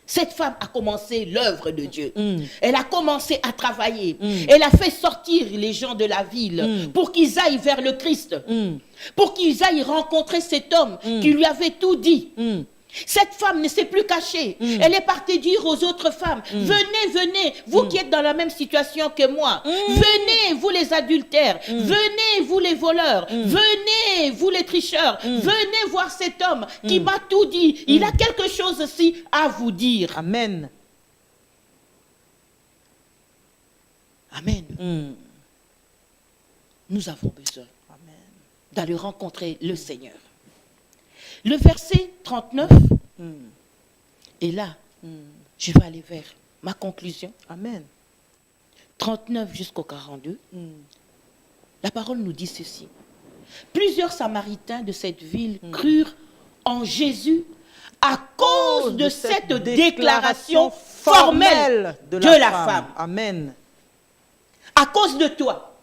Cette femme a commencé l'œuvre de Dieu. Elle a commencé à travailler. Elle a fait sortir les gens de la ville pour qu'ils aillent vers le Christ. Pour qu'ils aillent rencontrer cet homme qui lui avait tout dit. Cette femme ne s'est plus cachée. Elle est partie dire aux autres femmes, venez, venez, vous qui êtes dans la même situation que moi. Venez, vous les adultères. Venez, vous les voleurs. Venez, vous les tricheurs. Venez voir cet homme qui m'a tout dit. Il a quelque chose aussi à vous dire.
Amen.
Amen. Nous avons besoin d'aller rencontrer le Seigneur. Le verset 39, et là, je vais aller vers ma conclusion.
Amen.
39 jusqu'au 42, la parole nous dit ceci. Plusieurs Samaritains de cette ville crurent en Jésus à cause de cette déclaration formelle de la femme.
Amen.
À cause de toi.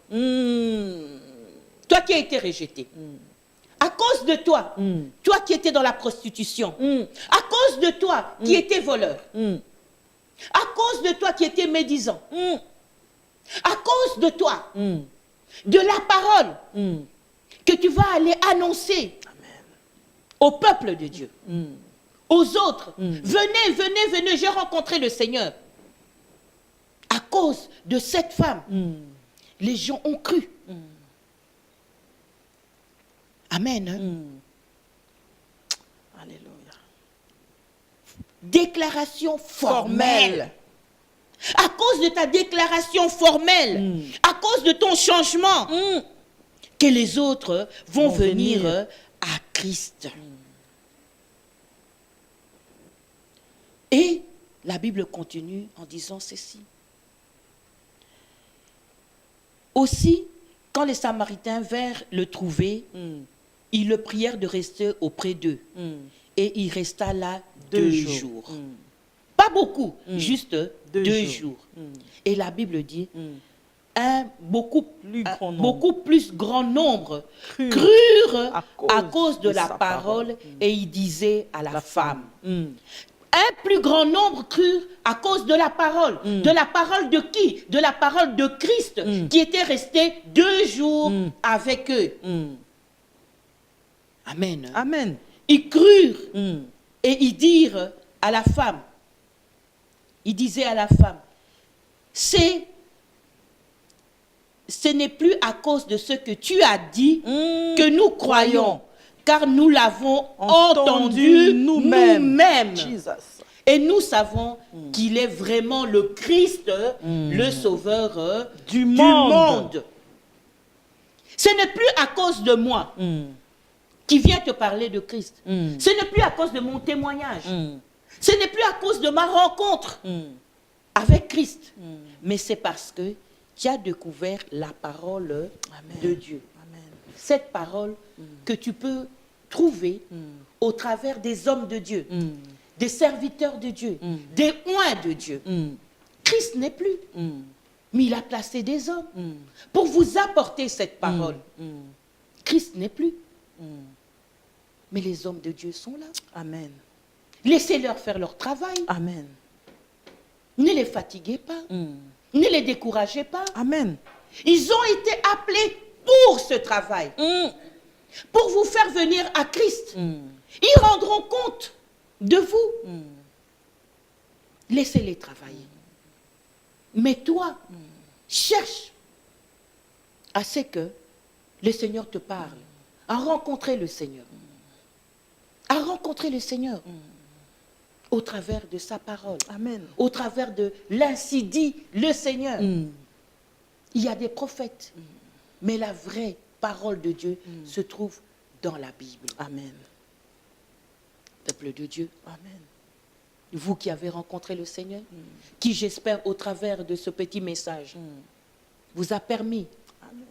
Toi qui as été rejeté. À cause de toi, toi qui étais dans la prostitution, à cause de toi qui étais voleur, à cause de toi qui étais médisant, à cause de toi, de la parole que tu vas aller annoncer au peuple de Dieu, aux autres. Venez, venez, venez, j'ai rencontré le Seigneur. À cause de cette femme, les gens ont cru. Amen.
Alléluia.
Déclaration formelle. À cause de ta déclaration formelle, à cause de ton changement, que les autres vont venir à Christ. Et la Bible continue en disant ceci. Aussi, quand les Samaritains vinrent le trouver, ils le prièrent de rester auprès d'eux. Et il resta là 2 jours. Pas beaucoup, juste 2 jours. Et la Bible dit, un beaucoup plus grand nombre crurent à cause de la parole et ils disaient à la femme. Un plus grand nombre crurent à cause de la parole. De la parole de qui? De la parole de Christ qui était resté 2 jours avec eux. Amen.
Amen.
Ils crurent
Mm.
et ils dirent à la femme, ils disaient à la femme, ce n'est plus à cause de ce que tu as dit que nous croyons, car nous l'avons entendu nous-mêmes.
Jesus.
Et nous savons qu'il est vraiment le Christ, le Sauveur
Du
du
monde.
monde. Ce n'est plus à cause de moi qui viens te parler de Christ. Ce n'est plus à cause de mon témoignage. Ce n'est plus à cause de ma rencontre avec Christ. Mais c'est parce que tu as découvert la parole de Dieu.
Amen.
Cette parole que tu peux trouver au travers des hommes de Dieu, des serviteurs de Dieu, des oints de Dieu. Christ n'est plus, mais il a placé des hommes pour vous apporter cette parole. Christ n'est plus, mais les hommes de Dieu sont là.
Amen.
Laissez-leur faire leur travail.
Amen.
Ne les fatiguez pas. Ne les découragez pas.
Amen.
Ils ont été appelés pour ce travail, pour vous faire venir à Christ. Ils rendront compte de vous. Laissez-les travailler. Mais toi, cherche à ce que le Seigneur te parle, à rencontrer le Seigneur. À rencontrer le Seigneur au travers de sa parole.
Amen.
Au travers de l'ainsi dit le Seigneur. Il y a des prophètes, mais la vraie parole de Dieu se trouve dans la Bible.
Amen.
Peuple de Dieu,
Amen.
vous qui avez rencontré le Seigneur, qui j'espère au travers de ce petit message vous a permis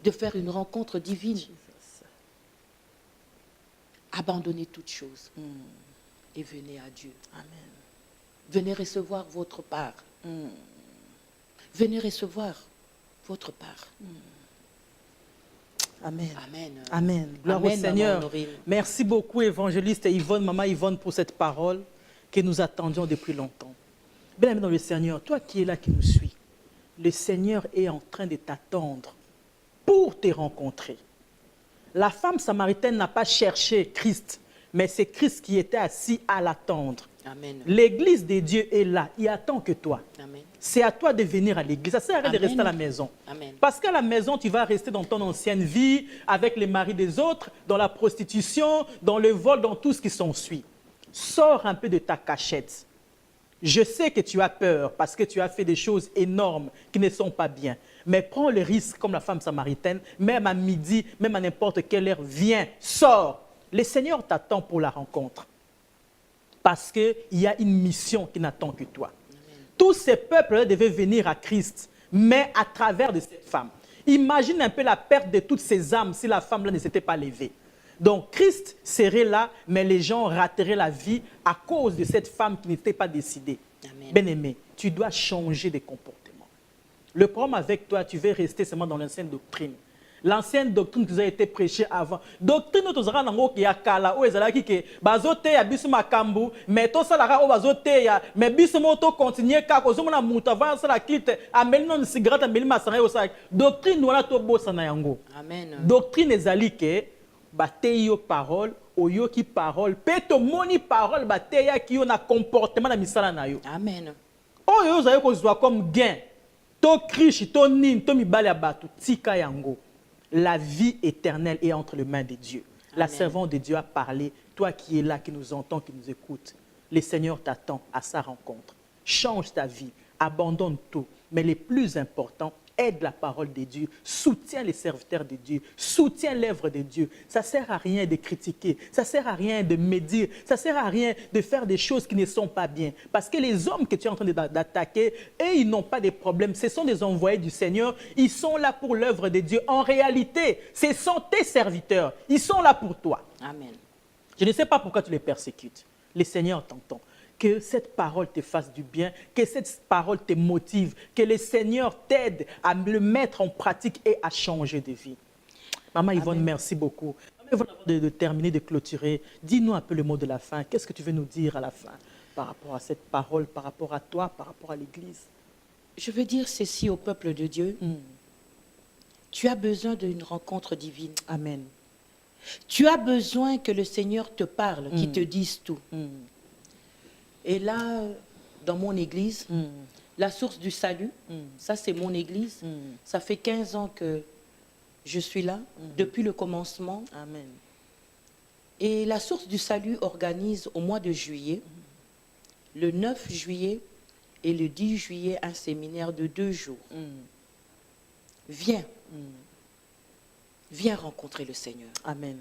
de faire une rencontre divine, abandonnez toutes choses et venez à Dieu.
Amen.
Venez recevoir votre part. Venez recevoir votre part.
Amen.
Amen.
Amen. Gloire
Amen,
au Seigneur.
Maman Honorine.
Merci beaucoup, évangéliste Yvonne, maman Yvonne, pour cette parole que nous attendions depuis longtemps. Bien-aimé dans le Seigneur, toi qui es là, qui nous suis, le Seigneur est en train de t'attendre pour te rencontrer. La femme samaritaine n'a pas cherché Christ, mais c'est Christ qui était assis à l'attendre.
Amen.
L'église de Dieu est là, il attend que toi.
Amen.
C'est à toi de venir à l'église. Ça sert à rien de
Amen.
rester à la maison.
Amen.
Parce qu'à la maison, tu vas rester dans ton ancienne vie, avec les maris des autres, dans la prostitution, dans le vol, dans tout ce qui s'ensuit. Sors un peu de ta cachette. Je sais que tu as peur parce que tu as fait des choses énormes qui ne sont pas bien. Mais prends le risque comme la femme samaritaine, même à midi, même à n'importe quelle heure, viens, sors. Le Seigneur t'attend pour la rencontre. Parce qu'il y a une mission qui n'attend que toi. Tous ces peuples devaient venir à Christ, mais à travers de cette femme. Imagine un peu la perte de toutes ces âmes si la femme-là ne s'était pas levée. Donc Christ serait là, mais les gens rateraient la vie à cause de cette femme qui n'était pas décidée.
Amen.
Bien-aimé, tu dois changer de comportement. Le problème avec toi, tu veux rester seulement dans l'ancienne doctrine. L'ancienne doctrine qui nous a été prêchée avant. Doctrine nous avons nango ki ya kala o ezala ki ke bazote ya biso makambu mais to sala ka o bazote ya mais biso moto continuer ka ko zomona mutu avant sala kilte ameli non cigarette ameli masanga yo sa doctrine wana to bossa na yango.
Amen.
Doctrine ezali ke batei yo parole oyo ki parole pe to moni parole batei ya ki yo na comportement na misala na yo.
Amen.
Oyo ozali ko zwa comme gain. To krishi to nin to mibale ya batu tika yango. La vie éternelle est entre les mains de Dieu. La
Amen.
servante de Dieu a parlé. Toi qui es là, qui nous entends, qui nous écoute, le Seigneur t'attend à sa rencontre. Change ta vie, abandonne tout. Mais le plus important, aide la parole de Dieu, soutiens les serviteurs de Dieu, soutiens l'œuvre de Dieu. Ça ne sert à rien de critiquer, ça ne sert à rien de médire, ça ne sert à rien de faire des choses qui ne sont pas bien. Parce que les hommes que tu es en train d'attaquer, eux, ils n'ont pas de problème. Ce sont des envoyés du Seigneur, ils sont là pour l'œuvre de Dieu. En réalité, ce sont tes serviteurs, ils sont là pour toi.
Amen.
Je ne sais pas pourquoi tu les persécutes. Le Seigneur t'entend. Que cette parole te fasse du bien, que cette parole te motive, que le Seigneur t'aide à le mettre en pratique et à changer de vie. Maman Yvonne, merci beaucoup. Avant de terminer, de clôturer, dis-nous un peu le mot de la fin. Qu'est-ce que tu veux nous dire à la fin par rapport à cette parole, par rapport à toi, par rapport à l'Église?
Je veux dire ceci au peuple de Dieu. Tu as besoin d'une rencontre divine.
Amen.
Tu as besoin que le Seigneur te parle, qu'il te dise tout. Et là, dans mon église, la source du salut, ça c'est mon église. Ça fait 15 ans que je suis là, depuis le commencement.
Amen.
Et la source du salut organise au mois de juillet, le 9 juillet et le 10 juillet, un séminaire de 2 jours. Viens. Viens rencontrer le Seigneur.
Amen.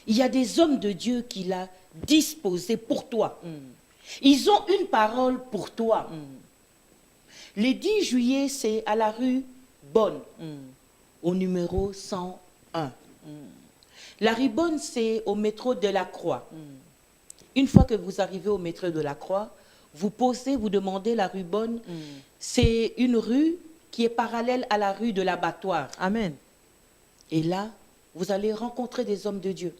Il y a des hommes de Dieu qu'il a disposés pour toi. Ils ont une parole pour toi. Le 10 juillet, c'est à la rue Bonne, au numéro 101. La rue Bonne, c'est au métro de la Croix. Une fois que vous arrivez au métro de la Croix, vous posez, vous demandez la rue Bonne. C'est une rue qui est parallèle à la rue de l'Abattoir.
Amen.
Et là, vous allez rencontrer des hommes de Dieu.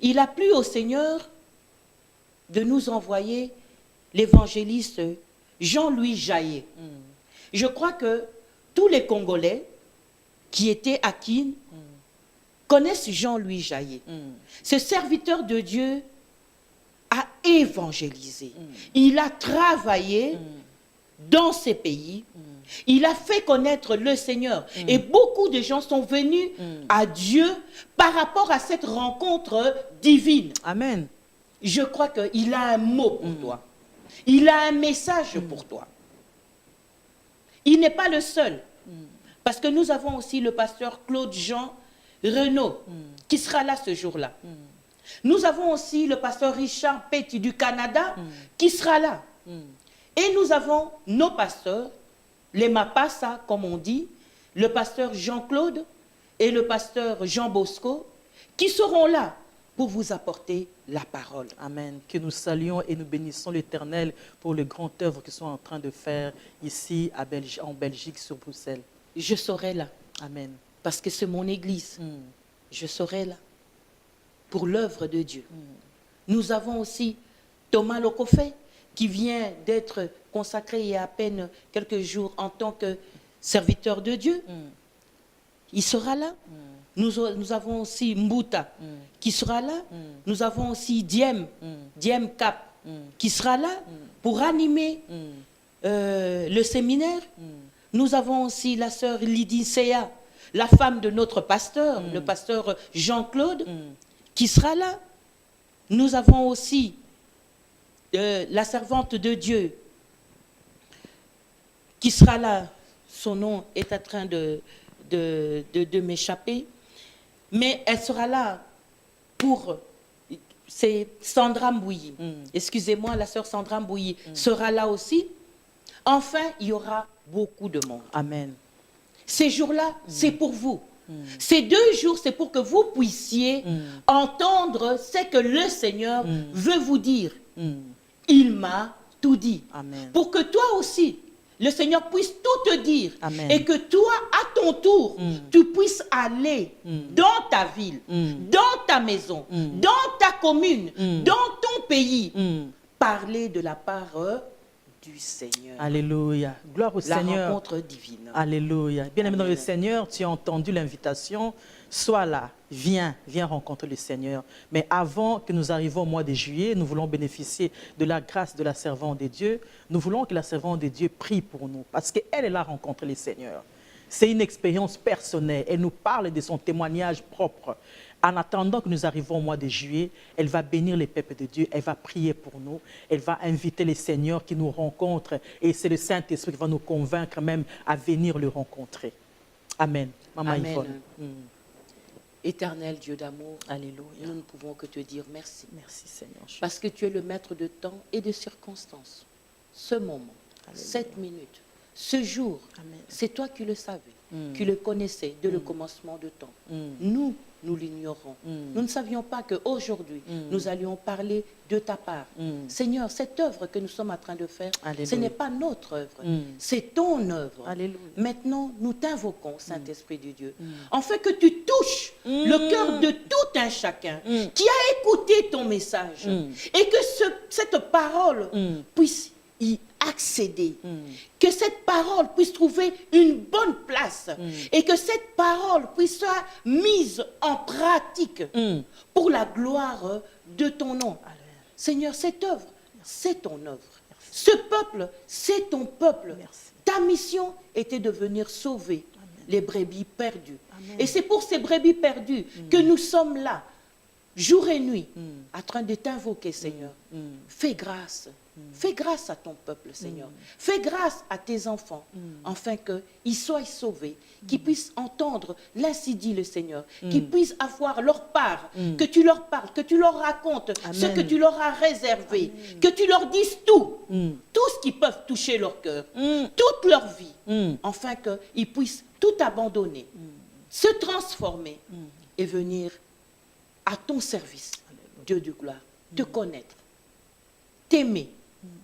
Il a plu au Seigneur de nous envoyer l'évangéliste Jean-Louis Jaillet. Je crois que tous les Congolais qui étaient à Kin connaissent Jean-Louis Jaillet. Ce serviteur de Dieu a évangélisé. Il a travaillé dans ces pays. Il a fait connaître le Seigneur. Et beaucoup de gens sont venus à Dieu par rapport à cette rencontre divine.
Amen.
Je crois qu'il a un mot pour toi. Il a un message pour toi. Il n'est pas le seul. Parce que nous avons aussi le pasteur Claude-Jean Renaud qui sera là ce jour-là. Nous avons aussi le pasteur Richard Petit du Canada qui sera là. Et nous avons nos pasteurs, les Mapassa, comme on dit, le pasteur Jean-Claude et le pasteur Jean Bosco, qui seront là pour vous apporter la parole.
Amen. Que nous saluons et nous bénissons l'Éternel pour le grand œuvre qu'ils sont en train de faire ici en Belgique, sur Bruxelles.
Je serai là.
Amen.
Parce que c'est mon église. Je serai là pour l'œuvre de Dieu. Nous avons aussi Thomas Lokofé, qui vient d'être consacré il y a à peine quelques jours en tant que serviteur de Dieu. Il sera là. Nous avons aussi Mbouta qui sera là. Nous avons aussi Diem Cap qui sera là pour animer le séminaire. Nous avons aussi la sœur Lydie Seya, la femme de notre pasteur, le pasteur Jean-Claude, qui sera là. Nous avons aussi la servante de Dieu qui sera là. Son nom est en train de m'échapper. Mais elle sera là pour... C'est Sandra Mbouyi. Excusez-moi, la sœur Sandra Mbouyi sera là aussi. Enfin, il y aura beaucoup de monde.
Amen.
Ces jours-là, c'est pour vous. Ces 2 jours, c'est pour que vous puissiez entendre ce que le Seigneur veut vous dire. Il m'a tout dit.
Amen.
Pour que toi aussi, le Seigneur puisse tout te dire.
Amen.
Et que toi, à ton tour, tu puisses aller dans ta ville, dans ta maison, dans ta commune, dans ton pays, parler de la part du Seigneur.
Alléluia. Gloire au
La
Seigneur.
rencontre divine.
Alléluia. Bien-aimé dans le
Amen.
Seigneur, tu as entendu l'invitation. Sois là, viens rencontrer le Seigneur. Mais avant que nous arrivions au mois de juillet, nous voulons bénéficier de la grâce de la servante de Dieu. Nous voulons que la servante de Dieu prie pour nous parce qu'elle est là rencontrer le Seigneur. C'est une expérience personnelle. Elle nous parle de son témoignage propre. En attendant que nous arrivions au mois de juillet, elle va bénir les peuples de Dieu, elle va prier pour nous, elle va inviter les seigneurs qui nous rencontrent et c'est le Saint-Esprit qui va nous convaincre même à venir le rencontrer. Amen. Maman
Amen.
Yvonne.
Éternel Dieu d'amour,
Alléluia.
nous ne pouvons que te dire merci.
Merci Seigneur.
Parce que tu es le maître de temps et de circonstances. Ce moment,
Alléluia.
7 minutes, ce jour,
Amen.
c'est toi qui le savais, qui le connaissais dès le commencement de temps. Nous l'ignorons. Nous ne savions pas qu'aujourd'hui, nous allions parler de ta part. Seigneur, cette œuvre que nous sommes en train de faire,
Alléluia.
ce n'est pas notre œuvre, c'est ton œuvre.
Alléluia.
Maintenant, nous t'invoquons, Saint-Esprit de Dieu, en fait que tu touches le cœur de tout un chacun qui a écouté ton message et que cette parole puisse y accéder. Que cette parole puisse trouver une bonne place et que cette parole puisse être mise en pratique pour la gloire de ton nom. Seigneur, cette œuvre, c'est ton œuvre. Ce peuple, c'est ton peuple. Ta mission était de venir sauver les brebis perdues. Et c'est pour ces brebis perdues que nous sommes là, jour et nuit, en train de t'invoquer, Seigneur. Fais grâce. Fais grâce à ton peuple, Seigneur. Fais grâce à tes enfants, afin qu'ils soient sauvés, qu'ils puissent entendre l'ainsi dit le Seigneur, qu'ils puissent avoir leur part, que tu leur parles, que tu leur racontes ce que tu leur as réservé, que tu leur dises tout, tout ce qui peut toucher leur cœur, toute leur vie, afin qu'ils puissent tout abandonner, se transformer et venir à ton service, Dieu de gloire, te connaître, t'aimer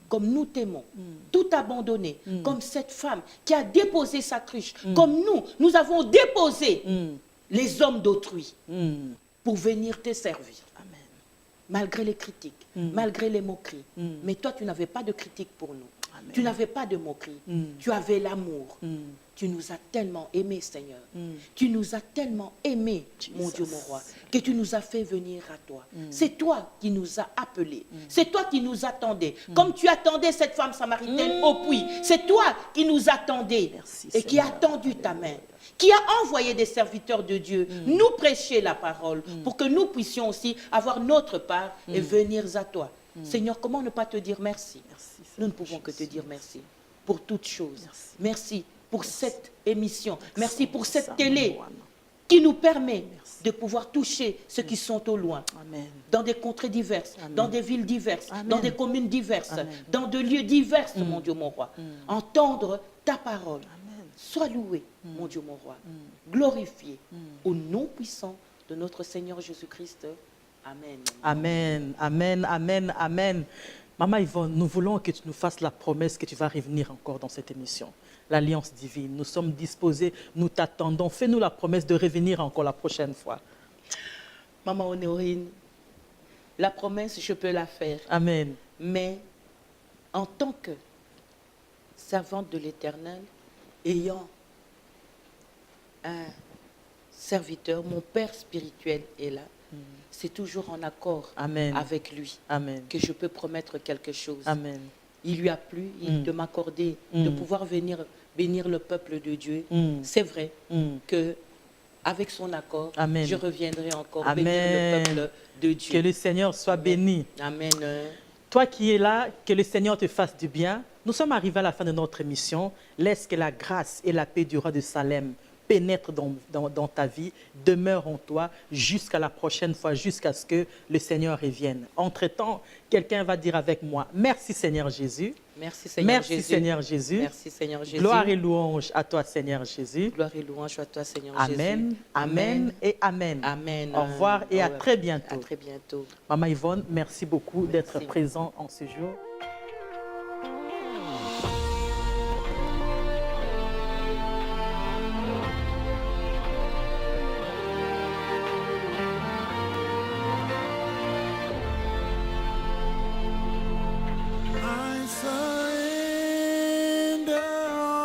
comme nous t'aimons, tout abandonner, comme cette femme qui a déposé sa cruche, comme nous avons déposé les hommes d'autrui pour venir te servir. Amen. Malgré les critiques, malgré les moqueries. Mais toi, tu n'avais pas de critique pour nous. Amen. Tu n'avais pas de moquerie. Tu avais l'amour. Tu nous as tellement aimés, Seigneur. Tu nous as tellement aimés, mon Dieu, mon roi, que tu nous as fait venir à toi. C'est toi qui nous as appelés. C'est toi qui nous attendais. Comme tu attendais cette femme samaritaine au puits. C'est toi qui nous attendais. Merci, et qui a tendu ta main. Qui a envoyé des serviteurs de Dieu nous prêcher la parole pour que nous puissions aussi avoir notre part et venir à toi. Seigneur, comment ne pas te dire merci? Nous ne pouvons que te dire merci pour toutes choses. Merci pour cette émission. Merci pour cette télé qui nous permet de pouvoir toucher ceux qui sont au loin, dans des contrées diverses, dans des villes diverses, dans des communes diverses, dans des lieux divers, mon Dieu, mon roi. Entendre ta parole. Sois loué, mon Dieu, mon roi. Glorifié au nom puissant de notre Seigneur Jésus-Christ. Amen.
Amen, amen, amen, amen. Maman Yvonne, nous voulons que tu nous fasses la promesse que tu vas revenir encore dans cette émission. L'Alliance divine, nous sommes disposés, nous t'attendons. Fais-nous la promesse de revenir encore la prochaine fois.
Maman Honorine, la promesse, je peux la faire.
Amen.
Mais en tant que servante de l'Éternel, ayant un serviteur, mon Père spirituel est là. C'est toujours en accord avec lui que je peux promettre quelque chose.
Amen.
Il lui a plu de m'accorder, de pouvoir venir bénir le peuple de Dieu. C'est vrai que avec son accord, je reviendrai encore bénir le peuple de Dieu.
Que le Seigneur soit béni.
Amen.
Toi qui es là, que le Seigneur te fasse du bien. Nous sommes arrivés à la fin de notre émission. Laisse que la grâce et la paix du roi de Salem pénètrent dans ta vie, demeure en toi jusqu'à la prochaine fois, jusqu'à ce que le Seigneur revienne. Entre-temps, quelqu'un va dire avec moi, merci Seigneur Jésus.
Merci Seigneur Jésus.
Merci Seigneur Jésus.
Merci Seigneur Jésus.
Gloire et louange à toi Seigneur Jésus.
Gloire et louange à toi Seigneur
Jésus. Amen, amen et amen.
Amen.
Au revoir et à très bientôt.
À très bientôt.
Maman Yvonne, merci beaucoup d'être présent en ce jour.